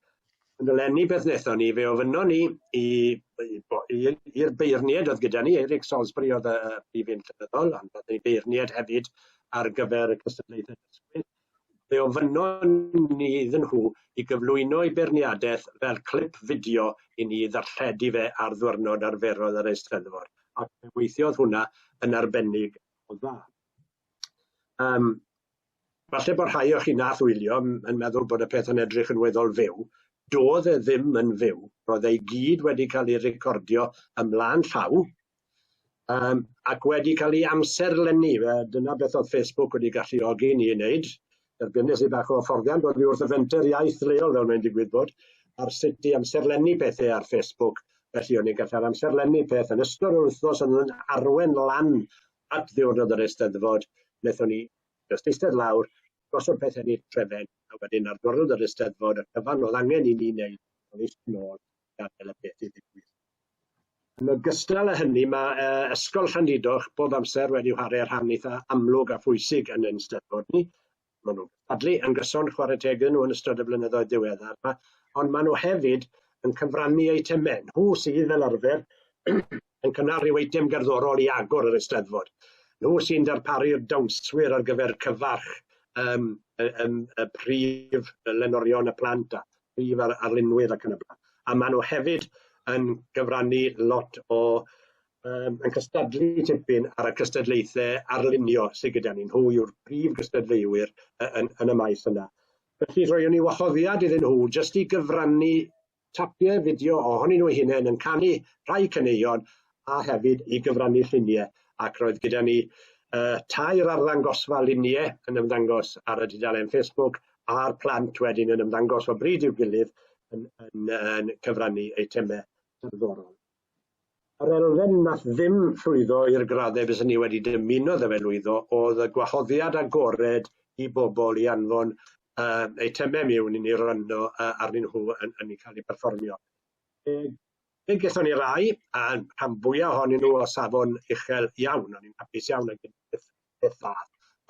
Yn eleni beth wnaethon ni, fe ofynnon ni i'r beirniad oedd gyda ni, Eric Salisbury oedd y prif un cynyddol, ond oedd ni beirniad hefyd ar gyfer y cystadlaethau dysgu. Fe ofynnon ni iddyn nhw i gyflwyno i beirniadaeth fel clip fideo i ni ddarlledu fe ar ddiwrnod arferol yr Eisteddfod. Ac weithiodd hwnna yn arbennig o dda. Falle bod rhai o'ch chi nath wylio yn meddwl bod y peth yn edrych yn weddol fyw. Doedd e ddim yn fyw. Roedd ei gyd wedi cael ei recordio ymlaen llaw ac wedi cael ei amserlennu. Dyna beth oedd Facebook wedi galluogi ni i wneud. Derbynnus i bach o fforddiant bod fi wrth y fenter iaith leol fel mae'n digwydd bod ar sut i amserlennu pethau ar Facebook. Felly o'n i'n gallu'r amserlennu peth yn ystod o'r wythnos yn arwen lan at ddiwrnod yr Eisteddfod. Wnaethon ni jyst eistedd lawr, gosod pethau ni trefen, a wedyn ar ddiwrnod yr Eisteddfod, y cyfan oedd angen i ni wneud, oedd eisiau nôl gadael y peth i ddigwydd. Yn ogystal â hynny, mae Ysgol Llandudno bob amser wedi chwarae rhan eitha amlwg a phwysig yn ein Eisteddfod ni. Maen nhw'n adlu yn gyson chwarae teg nhw yn ystod y blynyddoedd diweddar, ond maen nhw hefyd yn cyfrannu eitemau. Nhw sydd fel arfer yn cynnal rhyw eitem gerddorol i agor yr Eisteddfod. Nhw sy'n darparu'r dawnswyr ar gyfer cyfarch y prif lenorion y plant a prif arlunwyr ac yn y blaen. A maen nhw hefyd yn gyfrannu lot o yn cystadlu tipyn ar y cystadlaethau arlunio sydd gyda ni. Nhw yw'r prif gystadleuwyr yn y maes yna. Felly roeddwn ni wahoddiad iddyn nhw jyst i gyfrannu tapiau fideo ohonyn nhw hunain yn canu rhai caneuon a hefyd i gyfrannu lluniau. Ac roedd gyda ni tair arddangosfa luniau yn ymddangos ar y dudalen Facebook a'r plant wedyn yn ymddangos o bryd i'w gilydd yn cyfrannu eitemau cerddorol. Yr elfen nath ddim llwyddo i'r graddau bys ni wedi dymuno ddefe lwyddo oedd y gwahoddiad agored i bobl i anfon eitemau mewn i ni rando arnyn nhw yn ei cael ei perfformio. Fe gaethon ni rai, a rhan fwyaf ohonyn nhw o safon uchel iawn, o'n i'n hapus iawn ag beth dda,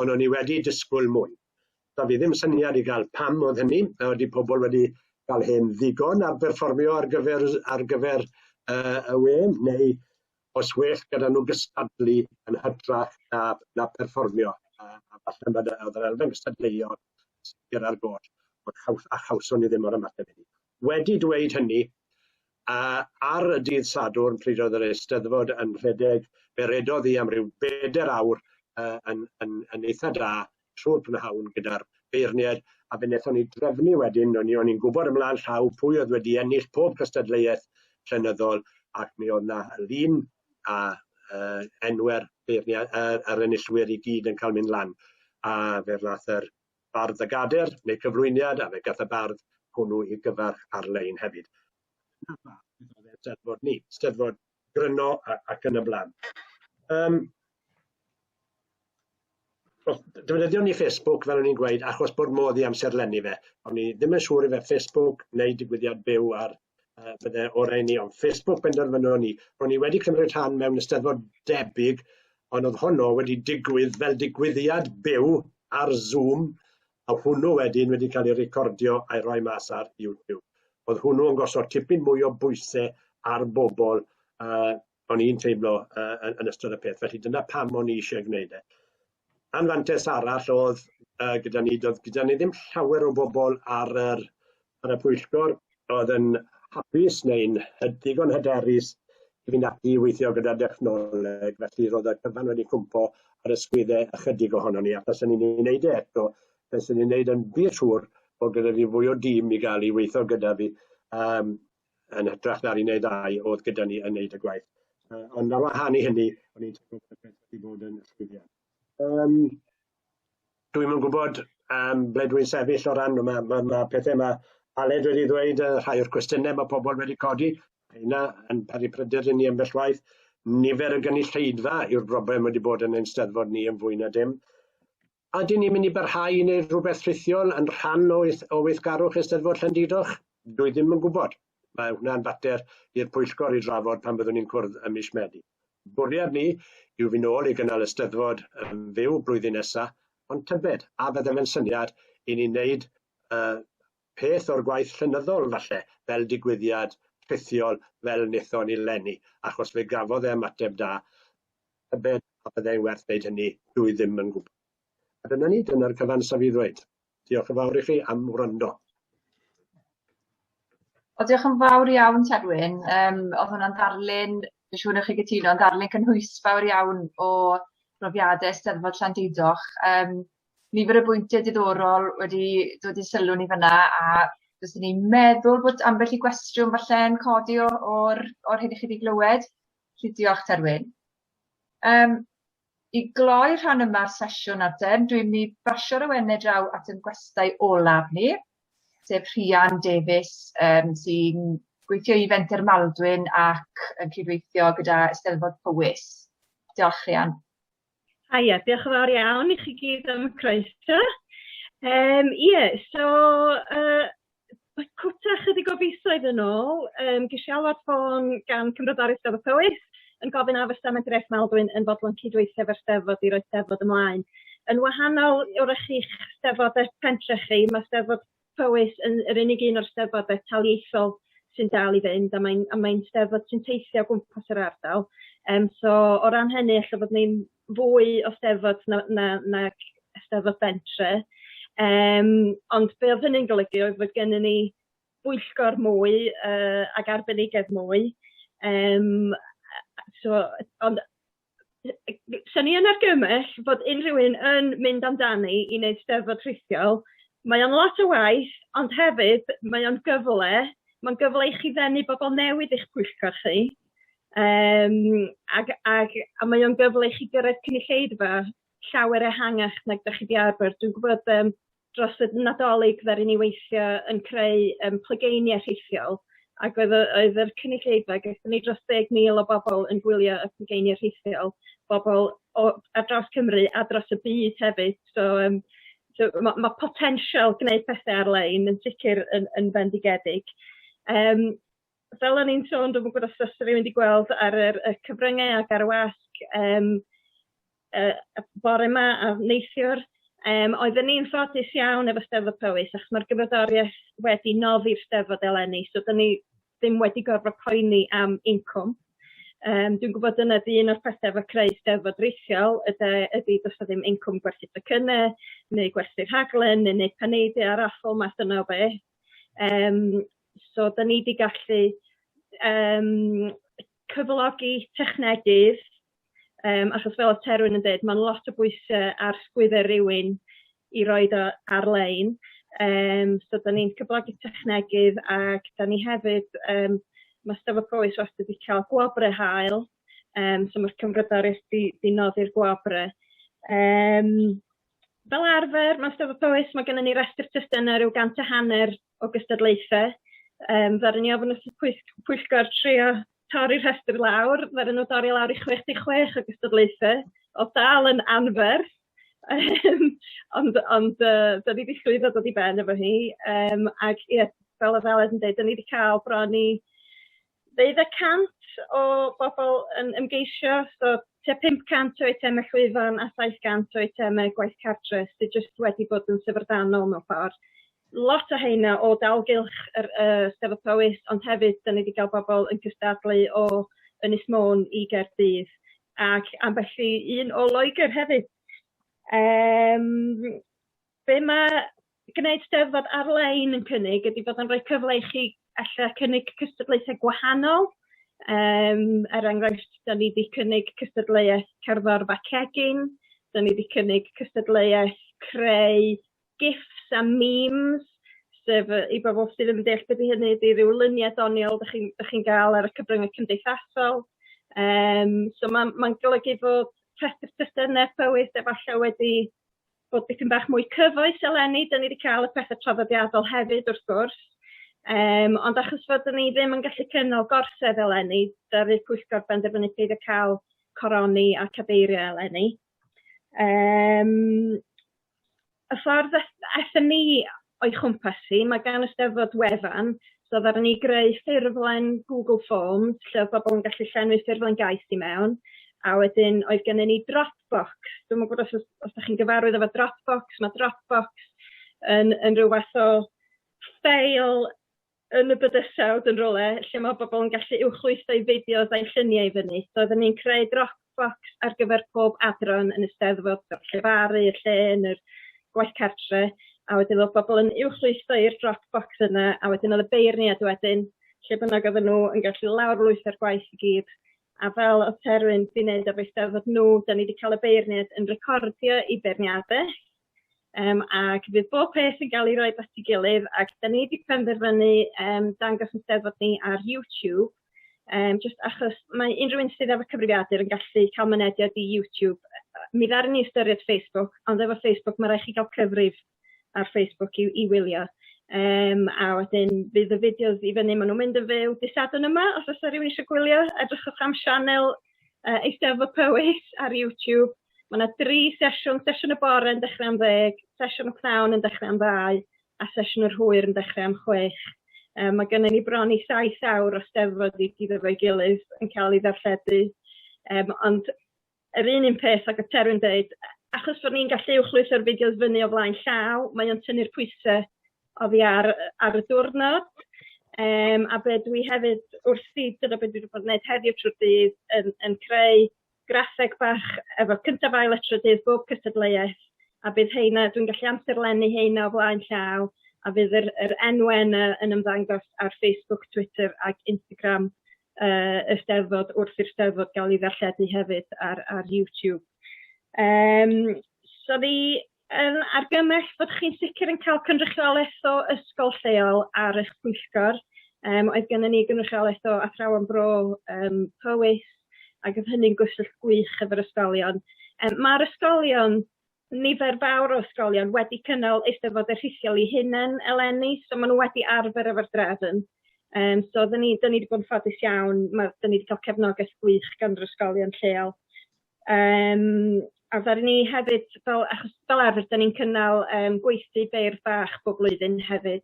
ond o'n i wedi disgwyl mwy. Da fi ddim syniad i gael pam oedd hynny, wedi pobl wedi cael hyn ddigon ar berfformio ar gyfer y we, neu os well gyda nhw gystadlu yn hytrach na perfformio. A falle bod yr elfen gystadleuo gyda'r god, a chawson ni ddim o'r ymateb hynny. Wedi dweud hynny, ar y dydd Sadwrn pryd oedd yr Eisteddfod yn rhedeg, fe redodd hi am ryw 4 awr yn eitha da trwy'r prynhawn gyda'r beirniad, a fe wnaethon ni drefnu wedyn, o'n i'n gwybod ymlaen llaw pwy oedd wedi ennill pob cystadleuaeth llenyddol, ac mi oedd yna lun a enwer yr enillwyr i gyd yn cael mynd lan. A fe nath yr bardd y gader neu cyflwyniad, a fe gath y bardd hwnnw i gyfarch ar-lein hefyd. Eisteddfod ni, Eisteddfod gryno ac yn y blaen. Defnyddio ni Facebook fel o'n i'n gweud achos bod modd i amserlennu fe. O'n i ddim yn siŵr i fe Facebook neu digwyddiad byw ar bydde orau ni, ond Facebook benderfynon ni. Ro'n i wedi cymryd rhan mewn Eisteddfod debyg, ond oedd honno wedi digwydd fel digwyddiad byw ar Zoom, a hwnnw wedyn wedi cael ei recordio a'i roi mas ar YouTube. Oedd hwnnw yn gosod tipyn mwy o bwysau ar bobl o'n i'n teimlo yn ystod y peth. Felly dyna pam o'n i eisiau gwneud e. Anfantes arall oedd gyda ni ddim llawer o bobl ar y pwyllgor. Oedd yn hapus neu'n digon hyderus i fynd ati i weithio gyda dechnoleg, felly roedd y cyfan wedi cwmpo ar ysgwyddau ychydig ohono ni, ac os ni'n ei wneud eto, byswn ni'n wneud yn byd siŵr bod gyda fi fwy o dîm i gael i weithio gyda fi yn hytrach na'r un neu ddau oedd gyda ni yn wneud y gwaith. Ond ar wahân i hynny, o'n i'n teimlo bod y peth wedi bod yn ysgwyddau. Dwi'n yn gwybod ble dwi'n sefyll o ran, mae pethau mae Aled wedi dweud, rhai o'r cwestiynau mae pobl wedi codi, hynna yn peri pryder i ni ambell waith. Nifer y gynulleidfa yw'r broblem wedi bod yn ein steddfod ni yn fwy na dim. Ydyn ni'n mynd i barhau i wneud rhywbeth rhithiol yn rhan o weithgarwch Eisteddfod Llanidloch? Dwi ddim yn gwybod. Mae hwnna'n fater i'r pwyllgor i drafod pan byddwn ni'n cwrdd ym mis Medi. Bwriad ni yw fynd nôl i gynnal Eisteddfod yn fyw blwyddyn nesaf, ond tybed, a byddem yn syniad i ni wneud peth o'r gwaith llenyddol falle, fel digwyddiad rhithiol fel wnaethon ni leni, achos fe gafodd e ymateb da, tybed a byddai'n werth wneud hynny, dwi ddim yn gwybod. A dyna ni, dyna'r cyfan saf i ddweud. Diolch yn fawr i chi am wrando. Diolch yn fawr iawn, Terwyn. Oedd hwnna'n darlun, dwi'n siŵr chi gytuno, yn darlun cynhwysfawr iawn o brofiadau Eisteddfod Llandudnoch. Nifer y bwyntiau diddorol wedi dod i sylw ni fyna, a fyswn ni'n meddwl bod ambell i gwestiwn falle yn codi o'r hyn i chi wedi glywed. Felly diolch, Terwyn. I gloi rhan yma'r sesiwn adem, dwi'n mynd i basio'r awenau draw at yn gwestai olaf ni, sef Rhian Davies, sy'n gweithio i Fenter Maldwyn ac yn cydweithio gyda Eisteddfod Powys. Diolch, Rhian. Haia, diolch yn fawr iawn i chi gyd am y croeso. Cwta chydig o fisoedd yn ôl, ges i alwad ffôn gan Cymrodori Eisteddfod Powys yn gofyn a fysa Medref Maldwyn yn fodlon cydweithio efo'r Steddfod i roi Steddfod ymlaen. Yn wahanol o'r eich Steddfodau pentre chi, mae Steddfod Powys yn yr unig un o'r Steddfodau taliaethol sy'n dal i fynd, a mae'n Steddfod sy'n teithio o gwmpas yr ardal. So o ran hynny, allan fod ni'n fwy o Steddfod na Steddfod bentre. Ond be oedd hynny'n golygu oedd fod gennym ni bwyllgor mwy ac arbenigedd mwy. Ond sy'n ni yn argymell fod unrhyw un yn mynd amdani i wneud Steddfod rhithiol. Mae o'n lot o waith, ond hefyd mae o'n gyfle. Mae'n gyfle i chi ddenu bobl newydd i'ch pwyllgor chi. A mae o'n gyfle i chi gyrraedd cynulleidfa llawer ehangach nag ydych chi wedi arfer. Dwi'n gwybod dros y Nadolig ddaru ni weithio yn creu plygeiniau rhithiol, ac oedd yr cynulleidfa, gaethon ni dros 10,000 o bobl yn gwylio y plygeiniau rhithiol, bobl ar draws Cymru a dros y byd hefyd. So mae potensial gwneud pethau ar-lein yn sicr yn bendigedig. Fel o'n i'n sôn, dwi'n gwybod os ydych chi'n mynd i gweld ar y cyfryngau ac ar y wasg bore yma a neithiwr, oedden ni'n ffodus iawn efo Steddfod Powys, achos mae'r gyfrodoriaeth wedi noddi'r Steddfod eleni, so dyn ni ddim wedi gorfod poeni am incwm. Dwi'n gwybod yna un o'r pethau efo creu Steddfod rhithiol ydy does ddim incwm gwerthu tocynnau, neu gwerthu'r rhaglen, neu paneidiau ar raffl math yna o beth. So, da ni wedi gallu cyflogi technegydd, achos fel oedd Terwyn yn dweud, mae'n lot o bwysau ar sgwyddau rhywun i roed ar-lein. So, da ni'n cyflogi technegydd ac da ni hefyd, mae Steddfod Powys wastad wedi cael gwobrau hael, so mae'r Cymrodoriaeth wedi noddi'r gwobrau. Fel arfer, mae Steddfod Powys, mae gennym ni restr testunau rhyw 150 o gystadlaethau. Ddaru ni ofyn wrth y pwyllgor trio torri'r rhestr lawr, ddaru nhw dorri lawr i 66 o gystadlaethau, o dal yn anferth, ond da ni wedi llwyddo dod i ben efo hi. Ac ie, fel y Aled yn dweud, da ni wedi cael bron i 100 o bobl yn ymgeisio, so 500 o eitemau llwyfan a 700 o eitemau gwaith cartre sydd jyst wedi bod yn syfrdanol mewn ffordd. Lot o heina o dalgylch Steddfod Powys, ond hefyd da ni wedi cael bobl yn cystadlu o Ynys Môn i Gaerdydd, ac ambell i un o Loegr hefyd. Be mae gwneud Steddfod ar-lein yn cynnig ydy bod yn rhoi cyfle i chi allai cynnig cystadlaethau gwahanol. Enghraifft, da ni wedi cynnig cystadleuaeth cerddorfa cegin, da ni wedi cynnig cystadleuaeth creu gifs a memes, sef i bobl sydd yn deall beth i hynny ydy ryw luniau doniol da chi'n gael ar y cyfryngau cymdeithasol. So mae'n golygu fod rhestr testunau Powys efallai wedi bod beth yn bach mwy cyfoes eleni. Da ni wedi cael y pethau traddodiadol hefyd wrth gwrs. Ond achos fod ni ddim yn gallu cynnal gorsedd eleni, ddaru pwyllgor benderfynu peidio cael coroni a cadeiriau eleni. Y ffordd aethon ni o'i chwmpasu, mae gan y Steddfod wefan, so ddaru ni greu ffurflen Google Forms, lle oedd bobl yn gallu llenwi ffurflen gais i mewn, a wedyn oedd gennym ni Dropbox. Dwi'n meddwl os ydych chi'n gyfarwydd efo Dropbox, mae Dropbox yn rhyw fath o ffeil yn y bydysawd yn rhywle, lle mae bobl yn gallu uwchlwytho i fideos a'i lluniau i fyny. So oedden ni'n creu Dropbox ar gyfer pob adran yn y Steddfod, o'r llefaru, y llyn, yr gwaith cartre, a wedyn oedd bobl yn uwchlwytho i'r Dropbox yna, a wedyn oedd y beirniad wedyn, lle bynnag oedden nhw yn gallu lawrlwytho'r gwaith i gyd. A fel oedd Terwyn wedi gwneud efo Steddfod nhw, da ni wedi cael y beirniad yn recordio i beirniadau, ac fydd bob peth yn cael ei roi at ei gilydd, ac da ni wedi penderfynu dangos yn Steddfod ni ar YouTube, just achos mae unrhyw un sydd efo cyfrifiadur yn gallu cael mynediad i YouTube. Mi ddaru ni ystyried Facebook, ond efo Facebook mae rhaid chi cael cyfrif ar Facebook i wylio. A wedyn bydd y fideos i fyny maen nhw'n mynd yn fyw dysadwn yma, os oes rhywun eisiau gwylio, edrychwch am sianel Eisteddfod Powys ar YouTube. Mae yna 3 sesiwn y bore yn dechrau am 10, sesiwn y pnawn yn dechrau am 2, a sesiwn yr hwyr yn dechrau am 6. Mae gennym ni bron i 7 awr o Steddfod i gyd efo'i gilydd yn cael ei ddarlledu. Ond yr un peth ac o Terwyn dweud, achos bod ni'n gallu uwchlwytho'r fideos fyny o flaen llaw, mae o'n tynnu'r pwysau oddi ar y diwrnod. A be dwi hefyd wrthi, dyna beth dwi wedi bod yn gwneud heddiw trwy'r dydd, yn creu graffeg bach efo cyntaf ail y trydydd bob cystadleuaeth, a bydd heina, dwi'n gallu amserlennu heina o flaen llaw, a bydd yr enwau yn ymddangos ar Facebook, Twitter ac Instagram y Steddfod wrth i'r Steddfod gael ei ddarlledu hefyd ar YouTube. So ni yn argymell fod chi'n sicr yn cael cynrychiolaeth o ysgol lleol ar eich pwyllgor. Oedd gennym ni gynrychiolaeth o Athrawon Bro Powys, ac oedd hynny'n gwsyllt gwych efo'r ysgolion. Mae'r ysgolion, nifer fawr o ysgolion, wedi cynnal Eisteddfod rhithiol i hunain eleni, so maen nhw wedi arfer efo'r drefn. So da ni wedi bod yn ffodus iawn, da ni wedi cael cefnogaeth gwych gan yr ysgolion lleol. A ddari ni hefyd, fel arfer, da ni'n cynnal gweithdy beirdd bach bob blwyddyn hefyd.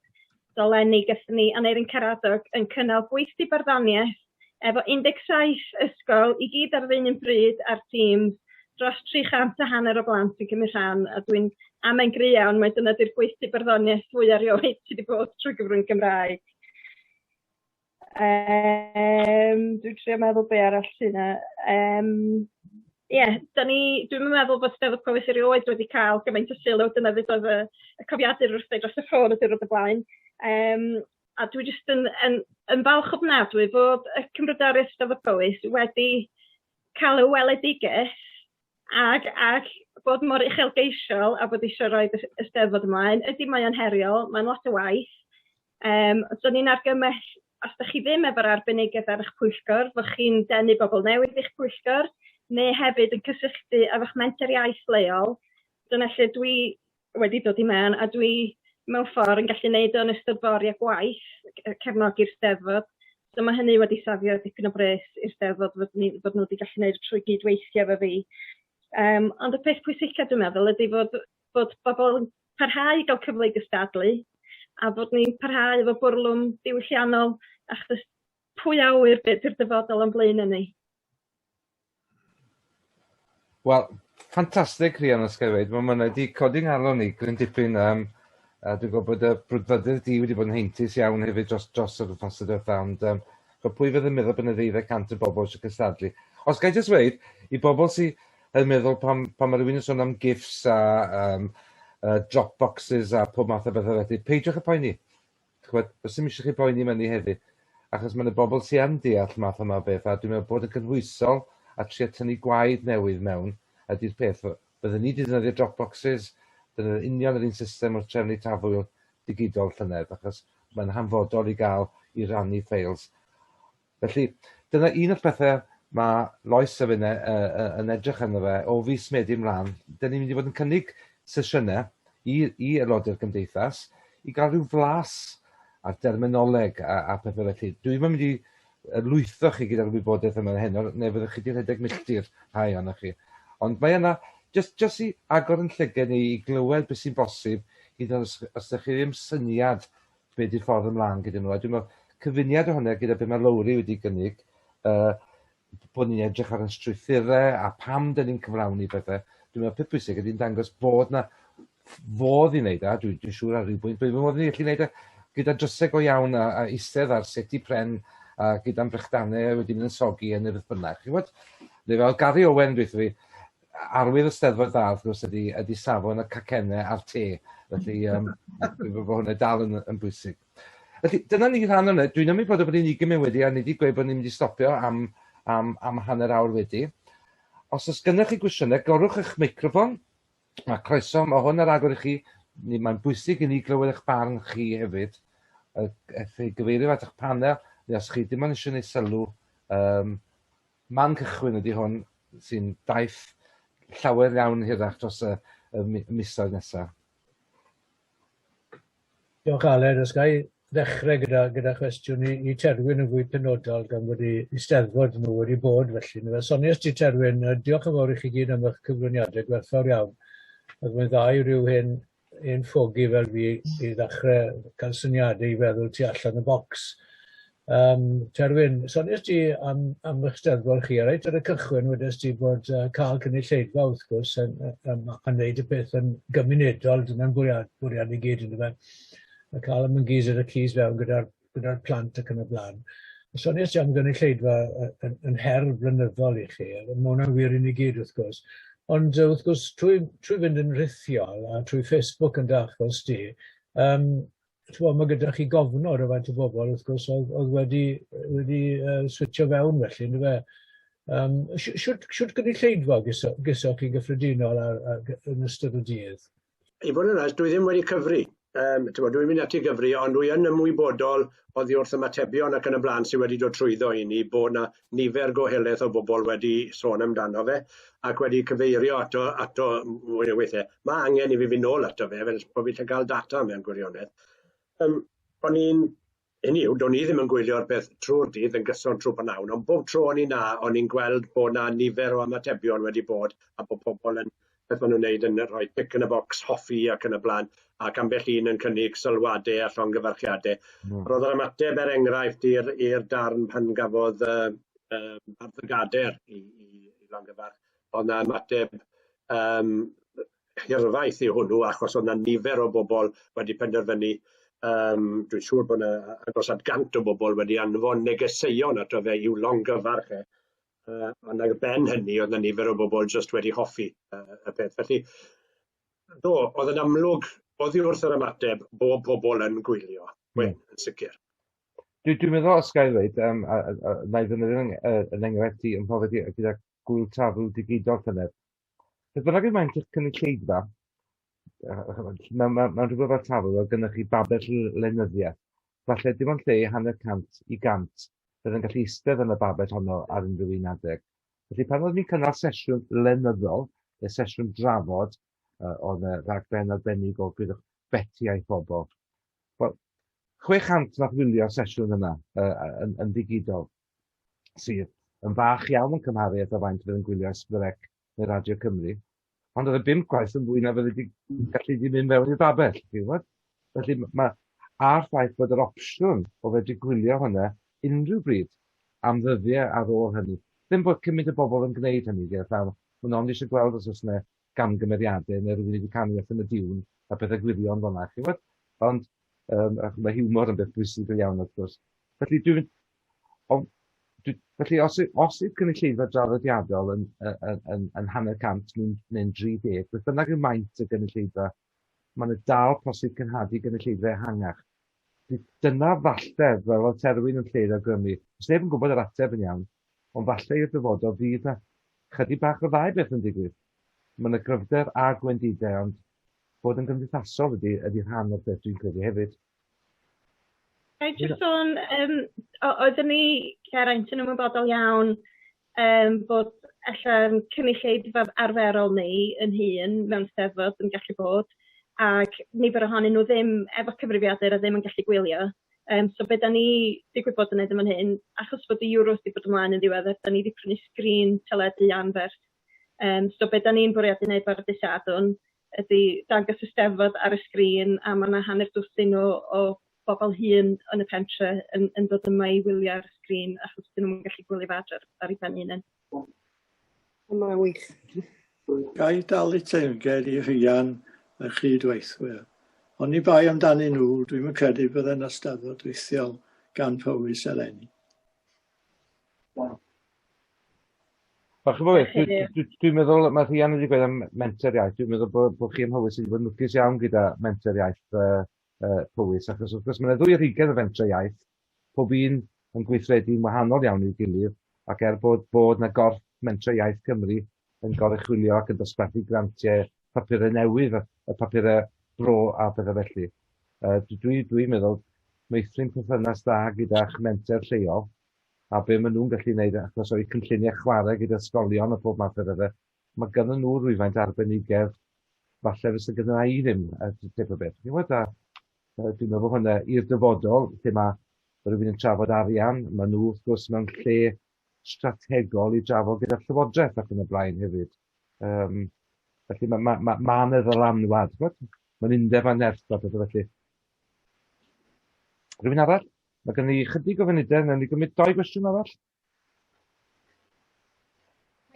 So Lenny, gathon ni Aneurin Caradog yn cynnal gweithdy barddoniaeth efo 17 ysgol i gyd ar yr un bryd ar Teams, dros 350 o blant sy'n cymryd rhan, a dwi'n amen gry iawn, mae dyna di'r gweithdy barddoniaeth fwy erioed sydd wedi bod trwy gyfrwng Gymraeg. Dwi'n trio meddwl be arall sy'n yna. Dwi'n meddwl bod Steddfod Powys erioed wedi cael gymaint o sylw, dyna fydd oedd y cofiadur wrth dros y ffôn y diwrnod y blaen. A dwi jyst yn falch ofnadwy fod y Cymrodoriaeth Steddfod Powys wedi cael y weledigaeth ac bod mor uchelgeisiol a bod eisiau rhoi y Steddfod ymlaen. Ydy mae o'n heriol, mae'n lot o waith. So ni'n argymell, os ydych chi ddim efo'r arbenigedd ar eich pwyllgor, fod chi'n denu bobl newydd i'ch pwyllgor, neu hefyd yn cysylltu efo'ch menter iaith leol. Dyna lle dwi wedi dod i mewn, a dwi mewn ffordd yn gallu gwneud o'n ystod boriau gwaith, cefnogi'r Steddfod. So mae hynny wedi safio dipyn o bres i'r Steddfod fod nhw wedi gallu gwneud trwy gydweithio efo fi. Ond y peth pwysica dwi'n meddwl ydy fod bobl yn parhau i gael cyfle i gystadlu, a fod ni'n parhau efo bwrlwm diwylliannol, achos pwy awyr beth yw'r dyfodol o'n blaen yn ni. Wel, ffantastig Rhian Ysgafyd. Mae hwnna wedi codi'n nghalon ni gryn dipyn. Dwi'n gwybod bod y brwdfrydydd di wedi bod yn heintus iawn hefyd dros yr wythnos y diwethaf, ond pwy fydd yn meddwl bod yna 1200 o bobl eisiau cystadlu. Os gael jyst dweud, i bobl sydd yn meddwl pan mae rhywun yn sôn am gifs a Dropboxes a pob math o bethau felly, peidiwch y poeni. Os ym eisiau chi boeni myni heddi, achos mae yna bobl sy'n yn deall math yma o beth, a dwi'n meddwl bod yn cynhwysol a trio tynnu gwaed newydd mewn ydy'r peth. Byddwn ni wedi defnyddio Dropboxes, dyna'r union yr un system wrth trefnu tafwyl digidol llynedd, achos mae'n hanfodol i gael i rannu ffeils. Felly, dyna un o'r pethau mae Lois y fyna yn edrych yno fe o fis Medi ymlaen. Dyna ni'n mynd i fod yn cynnig sesiynau i aelodau'r gymdeithas i gael rhyw flas ar derminoleg a pethau felly. Dwi'n mynd i lwytho chi gyda'r wybodaeth yma heno, neu fyddwch chi wedi rhedeg milltir rhai o'na chi. Ond mae yna, just i agor yn llygad ni i glywed beth sy'n bosib, os ydych chi ddim syniad beth yw'r ffordd ymlaen gyda nhw. A dwi'n meddwl cyfuniad o hwnna gyda beth mae Lowri wedi gynnig, bod ni'n edrych ar yn strwythurau a pam dyn ni'n cyflawni pethau. Dwi'n meddwl peth bwysig ydy'n dangos bod na fodd i wneud a, dwi'n siŵr ar rhywbwynt, dwi'n meddwl ni'n gallu wneud gyda drysau go iawn a eistedd ar seti pren a gyda'n brechdannau wedi mynd yn sogi yn y beth bynnag. Neu fel Gary Owen dweud fi, arwydd y Steddfod dda, wrth gwrs, ydy safon y cacennau a'r te. Felly, dwi'n meddwl bod hwnna dal yn bwysig. Felly, dyna ni rhan o'na. Dwi'n ymwneud bod yn 20 munud wedi, a ni wedi gweud bod ni'n mynd i stopio am hanner awr wedi. Os oes gennych chi gwestiynau, gorwch eich meicrofon. Mae croeso, mae hwn ar agor i chi. Mae'n bwysig i ni glywed eich barn chi hefyd. Chi gyfeirio at eich panel, neu os chi ddim ond eisiau gwneud sylw. Man cychwyn ydy hwn sy'n daith llawer iawn hirach dros y misoedd nesaf. Diolch Aled, os ga i ddechrau gyda cwestiwn i Terwyn yn fwy penodol gan bod i Steddfod nhw wedi bod felly. Sonia ti Terwyn, diolch yn fawr i chi gyd am eich cyflwyniadau gwerthfawr iawn. Oedd mae'n dda i ryw hyn ffogi fel fi i ddechrau cael syniadau i feddwl tu allan y bocs. Terwyn, Sonia ti am eich Steddfod chi, reit ar y cychwyn wedys ti bod cael cynulleidfa wrth gwrs yn wneud y peth yn gymunedol, dyna'n bwriad i gyd yn y fe. A cael ymwngys ar y cys fewn gyda'r plant ac yn y blaen. Sonia ti am gynulleidfa yn her blynyddol i chi, a mae hwnna'n wir i ni gyd wrth gwrs. Ond wrth gwrs, trwy fynd yn rithiol a trwy Facebook yn dachos di, mae gyda chi gofnod o faint o bobl wrth gwrs oedd wedi switcho fewn felly, ynddo fe. Siwt gynulleidfa gysoch chi gyffredinol yn ystod o dydd? I fod yn oes, dwi ddim wedi cyfri. Dwi'n mynd ati gyfri, ond dwi yn ymwybodol oddi wrth ymatebion ac yn y blaen sydd wedi dod trwyddo i ni bod na nifer goheleth o bobl wedi sôn amdano fe ac wedi cyfeirio ato weithiau. Mae angen i fi fynd nôl ato fe, fel bod fi'n cael data mewn gwirionedd. Do'n i ddim yn gwylio'r beth trwy'r dydd yn gyson trwy pnawn, ond bob tro o'n i na, o'n i'n gweld bod na nifer o ymatebion wedi bod a bod pobl yn beth maen nhw'n wneud yn rhoi pic yn y bocs, hoffi ac yn y blaen, ac ambell un yn cynnig sylwadau a llongyfarchiadau. Roedd yr ymateb enghraifft i'r darn pan gafodd Arthur Gader i longyfarch. Oedd yna ymateb hirfaith i hwnnw, achos oedd yna nifer o bobl wedi penderfynu. Dwi'n siŵr bod yna agos at 100 o bobl wedi anfon negeseuon ato fe i'w longyfarch e. Ond ar ben hynny, oedd yna nifer o bobl jyst wedi hoffi y peth. Felly, oedd yn amlwg, oedd i wrth yr ymateb bob pobl yn gwylio, yn sicr. Dwi'n meddwl os gael dweud, na i ddefnyddio yn enghraifft i ymwneud gyda gwyl tafl digidol llynedd. Beth bynnag yn maint eich cynulleidfa, mewn rhywbeth o'r tafl, oedd gennych chi babell lenyddiaeth. Falle dim ond lle 100 i 100 byddai'n gallu eistedd yn y babell honno ar unrhyw un adeg. Felly pan oedd ni'n cynnal sesiwn lenyddol, neu sesiwn drafod, oedd y rhaglen arbennig o gwyddoch betiau phobl. 600 nath wylio'r sesiwn yna yn digidol, sydd yn fach iawn yn cymharu at o faint fydd yn gwylio Esbyrec neu Radio Cymru. Ond oedd y 5 gwaith yn fwy na fydd wedi gallu di mynd fewn i'r babell. Felly a'r ffaith bod yr opsiwn o fedru gwylio hwnna unrhyw bryd am ddyddiau ar ôl hynny. Ddim bod cymaint o bobl yn gwneud hynny, mae'n ond eisiau gweld os oes yna gamgymeriadau neu rhywun wedi canu yn y diwn a bethau gwirion fel yna. Ond mae hiwmor yn beth bwysig o iawn wrth gwrs. Felly os yw'r cynulleidfa draddodiadol yn 100 neu'n 30, beth bynnag y maint y cynulleidfa, mae'n dal posib cynhadu gynulleidfa ehangach. Dyna falle, fel oedd Terwyn yn lleid awgrymu. Os neb yn gwybod yr ateb yn iawn, ond falle i'r dyfodol fydd na chydig bach o ddau beth yn digwydd. Mae yna gryfder a gwendidau, ond bod yn gymdeithasol ydy rhan o'r beth dwi'n credu hefyd. Jyst sôn, oeddwn ni, Geraint, yn ymwybodol iawn bod allan cynulleidfa arferol ni yn hun mewn Steddfod yn gallu bod, ac nifer ohonyn nhw ddim efo cyfrifiadur a ddim yn gallu gwylio. So be da ni wedi gwybod yn edrych yn hyn, achos bod y Euros wedi bod ymlaen yn ddiweddar, da ni wedi prynu sgrin teledu anferth. So be da ni'n bwriadu wneud fo'r dydd Sadwrn ydy dangos y Steddfod ar y sgrin, a mae yna hanner dwsin o bobl hŷn yn y pentre yn dod yma i wylio ar y sgrin, achos dyn nhw'n gallu gwylio fad ar ei ben hunain. Mae'n wych. Gai dal i teyrnged i rhian y chydweithwyr. Ond i bai amdani nhw, dwi'n yn credu byddai'n Eisteddfod weithiol gan Powys eleni. Dwi'n meddwl, mae Rhian wedi gweud am menter iaith, dwi'n meddwl bod chi ymhywys wedi bod yn lwcus iawn gyda menter iaith Powys, achos wrth gwrs mae'n ddwy rhigedd o fenter iaith, pob un yn gweithredu'n wahanol iawn i'w gilydd, ac bod na gorff menter iaith Cymru yn goruchwylio ac yn dosbarthu grantiau papurau newydd, y papurau bro a bethau felly. Dwi'n meddwl meithrin perthynas da gyda'ch menter lleol, a be maen nhw'n gallu gwneud achos o'i cynlluniau chwarae gyda ysgolion a pob math o bethau. Mae gyda nhw rhywfaint arbenigedd, falle fysa gyda i ddim teip o beth. Dwi'n meddwl hwnna i'r dyfodol, lle mae rhywun yn trafod arian, mae nhw wrth gwrs mewn lle strategol i drafod gyda'r llywodraeth ac yn y blaen hefyd. Felly mae'n ddylanwad. Mae'n undeb a nerth o beth felly. Rhywun arall? Mae gen i chydig o fynydau, nawn ni gymryd 2 gwestiwn arall.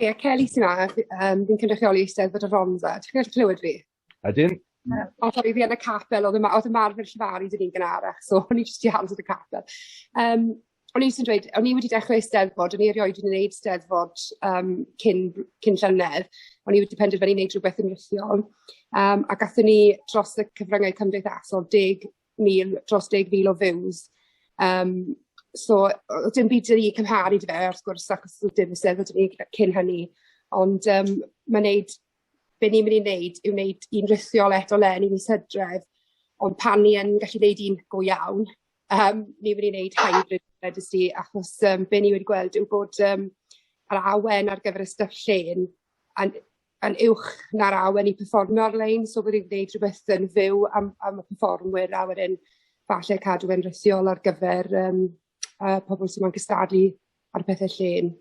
Ie, Kelly sy'n yma, fi'n cynrychioli Eisteddfod y Ronda. Ti'n gallu clywed fi? Ydyn? Ond fi yn y capel, oedd y marfer llifaru dyn ni'n gynharach, so o'n i jyst i hand y capel. O'n i sy'n dweud, o'n i wedi dechrau Eisteddfod, o'n i erioed wedi gwneud Eisteddfod cyn llynedd, o'n i wedi penderfynu wneud rhywbeth yn rythiol, a gathon ni dros y cyfryngau cymdeithasol dros 10,000 o views. So, dim byd dyn ni cymharu dy fe, wrth gwrs, achos dim Eisteddfod dyn ni cyn hynny, ond mae'n neud, be ni'n mynd i wneud yw wneud un rythiol eto len i mis Hydref, ond pan ni yn gallu wneud un go iawn, ni'n mynd i wneud hybrid wedys ti, achos be ni wedi gweld yw bod yr awen ar gyfer y stuff llen yn uwch na'r awen i perfformio ar-lein, so bod ni'n gwneud rhywbeth yn fyw am y perfformwyr a wedyn falle cadw yn rythiol ar gyfer pobl sy'n ma'n gystadlu ar pethau llen.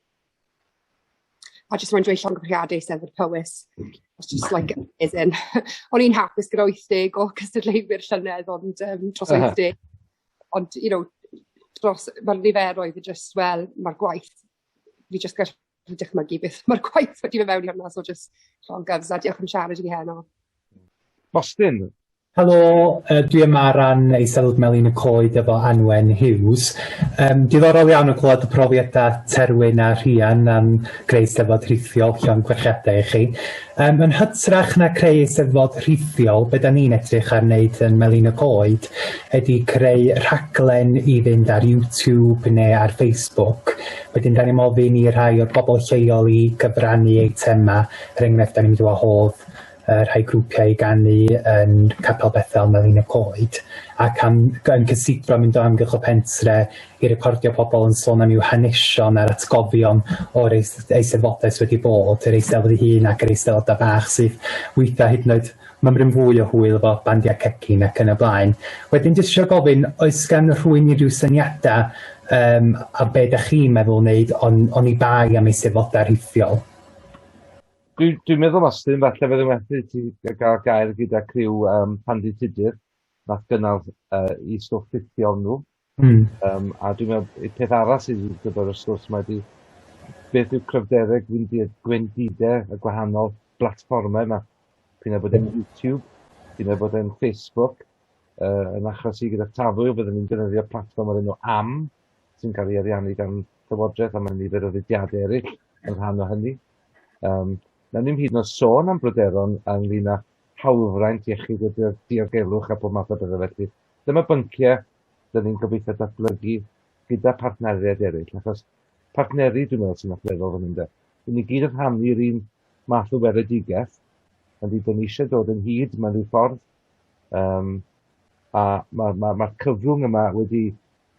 A jyst mae'n dweud llongyfriadau Eisteddfod Powys. It's just like amazing. O'n i'n hapus gyda 80 o cystadleuwyr llynedd, ond dros 80. Ond, mae'r niferoedd just, wel, mae'r gwaith, fi just gallu dychmygu beth mae'r gwaith wedi mewn i hwnna, so just llongyfs, a diolch yn siarad i fi heno. Boston. Helo, dwi yma ran Eisteddfod Melin y Coed efo Anwen Hughes. Diddorol iawn o clywed y profiadau Terwyn a Rhian am greu Eisteddfod rhithiol, llon gwerchiadau i chi. Yn hytrach na creu Eisteddfod rhithiol, be da ni'n edrych ar wneud yn Melin y Coed, ydy creu rhaglen i fynd ar YouTube neu ar Facebook. Wedyn da ni'n ofyn i rhai o'r bobl lleol i gyfrannu eitema, enghraifft da ni'n mynd i wahodd rhai grwpiau i ganu yn Capel Bethel Melin y Coed, ac yn cysidro mynd o amgylch o pentre i recordio pobl yn sôn am i'w hanesion a'r atgofion o'r eisteddfodaeth wedi bod, yr eisteddfod ei hun ac yr eisteddfodau bach sydd weithiau hyd yn oed mymryn fwy o hwyl efo bandiau cecyn ac yn y blaen. Wedyn jyst eisiau gofyn, oes gan rhywun i ryw syniadau a be da chi'n meddwl wneud on i bai am eisteddfodau rhithiol? Dwi'n meddwl Austin, falle fydd yn werthu ti gael gair gyda criw Pandi Tudur, nath gynnal i stwff ffithiol nhw. A dwi'n meddwl, peth arall sydd gyda'r ysgwrs yma ydy beth yw cryfderau gwendidau y gwahanol blatfformau yma. P'un bod e'n YouTube, p'un bod e'n Facebook, yn achos i gyda tafwyl byddwn ni'n defnyddio platfform o'r enw AM, sy'n cael ei ariannu gan Llywodraeth am nifer o fudiadau eraill yn rhan o hynny. Na ni'n hyd yn oed sôn am bryderon ynglyn â hawlfraint iechyd o diogelwch a pob math o bethau felly. Dyma bynciau dyn ni'n gobeithio datblygu gyda partneriaid eraill, achos partneri dwi'n meddwl sy'n allweddol fan hyn de. Dyn ni gyd yn rhannu'r un math o weledigaeth, ond dyn ni eisiau dod yn hyd mewn rhyw ffordd, a mae'r cyfrwng yma wedi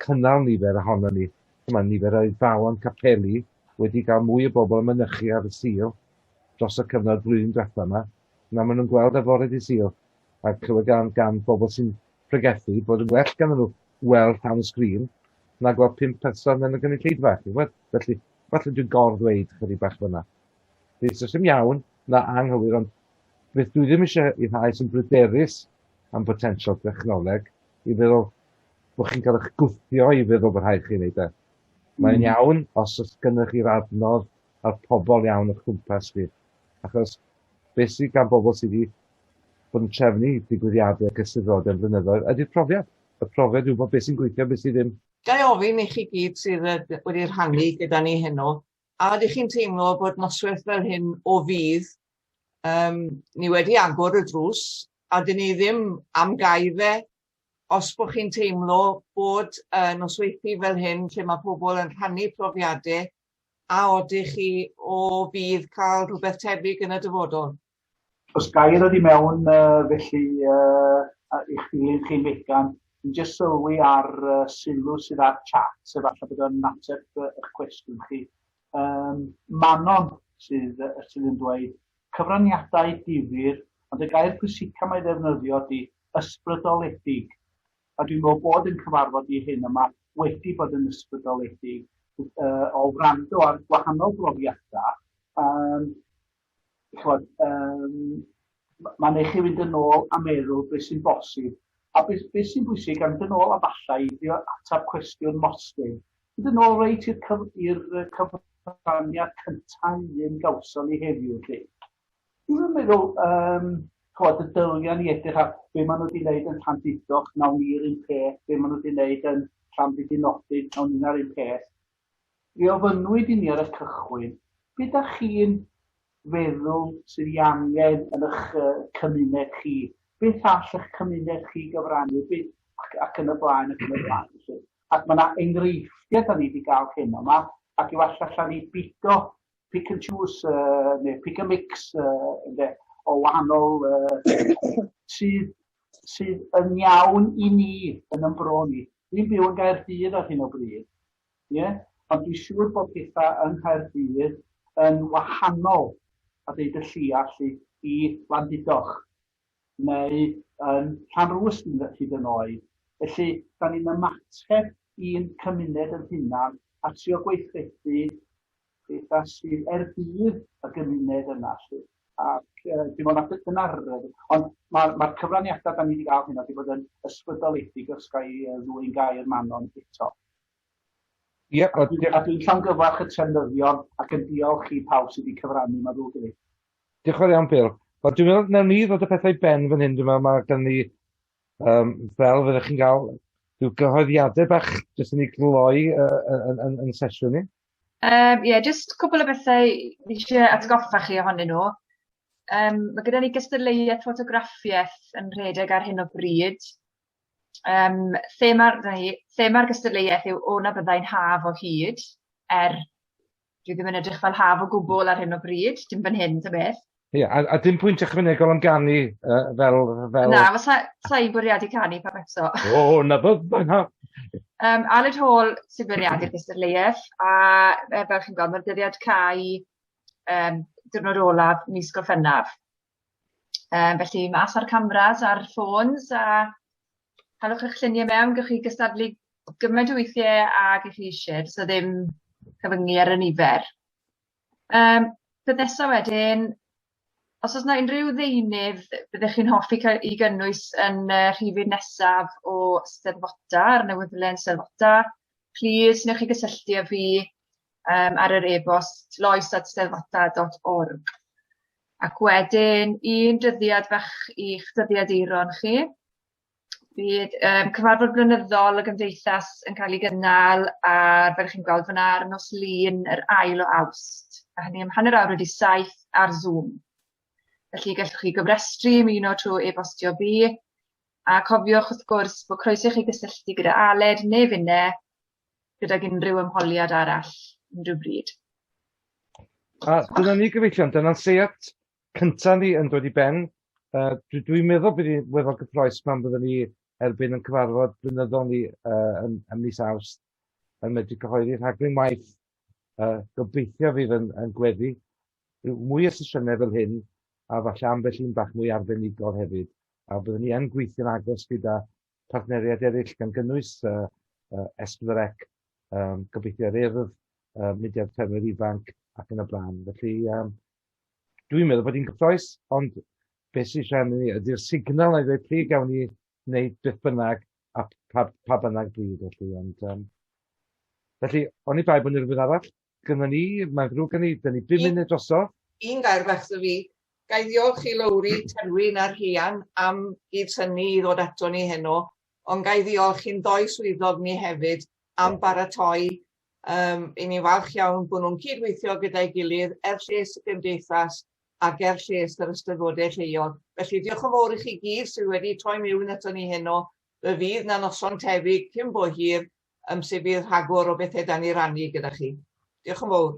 cynnal nifer ohono ni. Mae nifer o Iddawon Capeli wedi cael mwy o bobl yn mynychu ar y Sul dros y cyfnod blwyddyn diwethaf yma, na maen nhw'n gweld afored i Sul. A clywed gan bobl sy'n pregethu bod yn well gan nhw weld llawn sgrin na gweld 5 person yn y gynulleidfa. Felly, falle dwi'n gor-ddweud chydig bach fyna. Felly, sy'n iawn na anghywir, ond beth dwi ddim eisiau i rhai sy'n bryderus am potensial dechnoleg i feddwl bod chi'n cael eich gwthio i feddwl bod rhaid chi'n neud e. Mae'n iawn os oes gennych chi'r adnodd a'r pobl iawn o'ch cwmpas chi. Achos beth sydd gan bobl sydd wedi bod yn trefnu digwyddiadau ac ystadrodau'n blynyddoedd ydy'r profiad. Y profiad yw bod beth sy'n gweithio, beth sydd ddim. Gai ofyn i chi gyd sydd wedi rhannu gyda ni heno, a ydych chi'n teimlo bod noswaith fel hyn o fydd, ni wedi agor y drws, a dyn ni ddim am gaife os bod chi'n teimlo bod nosweithi fel hyn lle mae pobl yn rhannu profiadau a odych chi o fydd cael rhywbeth tebyg yn y dyfodol? Os gair ydi mewn felly i'ch dilyn chi'n Megan, yn jyst sylwi ar sylw sydd ar chat, sef falle bod yn ateb eich cwestiwn chi. Manon sydd yn dweud, cyfraniadau difyr, ond y gair pwysica mae ddefnyddio ydi ysbrydoledig. A dwi'n meddwl bod yn cyfarfod i hyn yma wedi bod yn ysbrydoledig o wrando ar gwahanol brofiadau. Mae'n eich i fynd yn ôl a meddwl beth sy'n bosib. A beth sy'n bwysig am fynd yn ôl a falle i ateb cwestiwn mostig. Fynd yn ôl reit i'r cyfraniad cyntaf un gawson ni heddiw. Dwi'n meddwl y dyliau ni edrych ar be maen nhw wedi gwneud yn Llandudno, nawn ni'r un peth, be maen nhw wedi gwneud yn Llanbedinodyn, nawn ni'r un peth. Mi ofynnwyd i ni ar y cychwyn, beth ydych chi'n feddwl sydd i angen yn eich cymuned chi? Beth all eich cymuned chi gyfrannu? Ac yn y blaen, Ac mae yna enghreifftiau da ni wedi cael hyn yma, ac i walla allan ni bigo, pick and choose, neu pick and mix, o wahanol sydd yn iawn i ni yn ymbro ni. Dwi'n byw yn Gaerdydd ar hyn o bryd, ond dwi'n siŵr bod pethau yng Nghaerdydd yn wahanol a ddeud y lluall i Llandudoch, neu yn Llanrwst hyd yn oed. Felly, da ni'n ymateb i'n cymuned yn hunan a trio gweithredu bethau sydd dydd y gymuned yna. Ac dim ond dyna'r ond mae'r cyfraniadau da ni wedi cael hynny wedi bod yn ysbrydoledig os gai ddwy'n gair Manon eto. A dwi'n llongyfarch y trefnyddion ac yn diolch i pawb sydd wedi cyfrannu yma ddwy gilydd. Diolch yn fawr iawn, Bill. Dwi'n meddwl na ni ddod y pethau ben fan hyn, dwi'n meddwl mae gan ni fel fyddwch chi'n cael rhyw gyhoeddiadau bach jyst yn ei gloi yn sesiwn ni. Jyst cwbl o bethau ni eisiau atgoffa chi ohonyn nhw. Mae gyda ni gystadleuaeth ffotograffiaeth yn rhedeg ar hyn o bryd. Thema'r gystadleuaeth yw o na byddai'n haf o hyd, dwi ddim yn edrych fel haf o gwbl ar hyn o bryd, dim fan hyn ta beth. A dim pwynt ychwanegol am ganu fel... Na, sa'i bwriadu canu pa beso. O, na byddai'n haf. Aled Hall sy'n bwriadu'r gystadleuaeth, a fel chi'n gweld, mae'r dyddiad cau diwrnod olaf mis Gorffennaf. Felly mas ar cameras, ar ffôns, a halwch eich lluniau mewn, gewch chi gystadlu gymaint o weithiau a gewch chi eisiau, so ddim cyfyngu ar y nifer. Bydd nesaf wedyn, os oes yna unrhyw ddeunydd byddech chi'n hoffi i gynnwys yn rhifydd nesaf o Steddfota, ar newyddion Steddfota, plis newch chi gysylltu â fi ar yr e-bost lois@steddfota.org. Ac wedyn, un dyddiad fach i'ch dyddiaduron chi. Bydd cyfarfod blynyddol y gymdeithas yn cael ei gynnal ar, fel chi'n gweld fyna, ar nos Lun, yr 2 o Awst. A hynny am 6:30 wedi 7 ar Zoom. Felly gallwch chi gyfrestru ymuno trwy e-bostio fi, A cofiwch wrth gwrs bod croeso i chi gysylltu gyda Aled neu Finne gydag unrhyw ymholiad arall unrhyw bryd. A dyna ni gyfeillion, dyna'n lleiad cyntaf ni yn dod i ben. Dwi'n meddwl bydd hi'n weddol gyffroes pan byddwn ni erbyn yn cyfarfod blynyddol ni yn mis Awst yn medru cyhoeddi rhaglen waith gobeithio fydd yn gweddi mwy o sesiynau fel hyn a falle ambell un bach mwy arbenigol hefyd. A byddwn ni yn gweithio'n agos gyda partneriaid eraill gan gynnwys S4C, gobeithio'r urdd, mudiad ffermwyr ifanc ac yn y blaen. Felly dwi'n meddwl bod hi'n gyffroes, ond beth sy'n siarad ni ydy'r signal na i ddweud lle gawn ni wneud beth bynnag a pa bynnag bryd. Felly, o'n i bai bod ni rhywbeth arall. Gynna ni, mae'n ddrwg gen ni, dyn ni 5 munud drosodd. Un gair bach y fi, gai ddiolch i Lowri, Terwyn a'r Rhian am gyd-synnu i ddod ato ni heno, ond gai ddiolch i'n doi swyddog ni hefyd am baratoi. I ni falch iawn bod nhw'n cydweithio gyda'i gilydd lles y gymdeithas ac lles yr Eisteddfodau lleol. Felly diolch yn fawr i chi gyd sydd wedi troi mewn ato ni heno. Fe fydd na noson tebyg cyn bo hir sydd bydd rhagor o bethau da ni rannu gyda chi. Diolch yn fawr.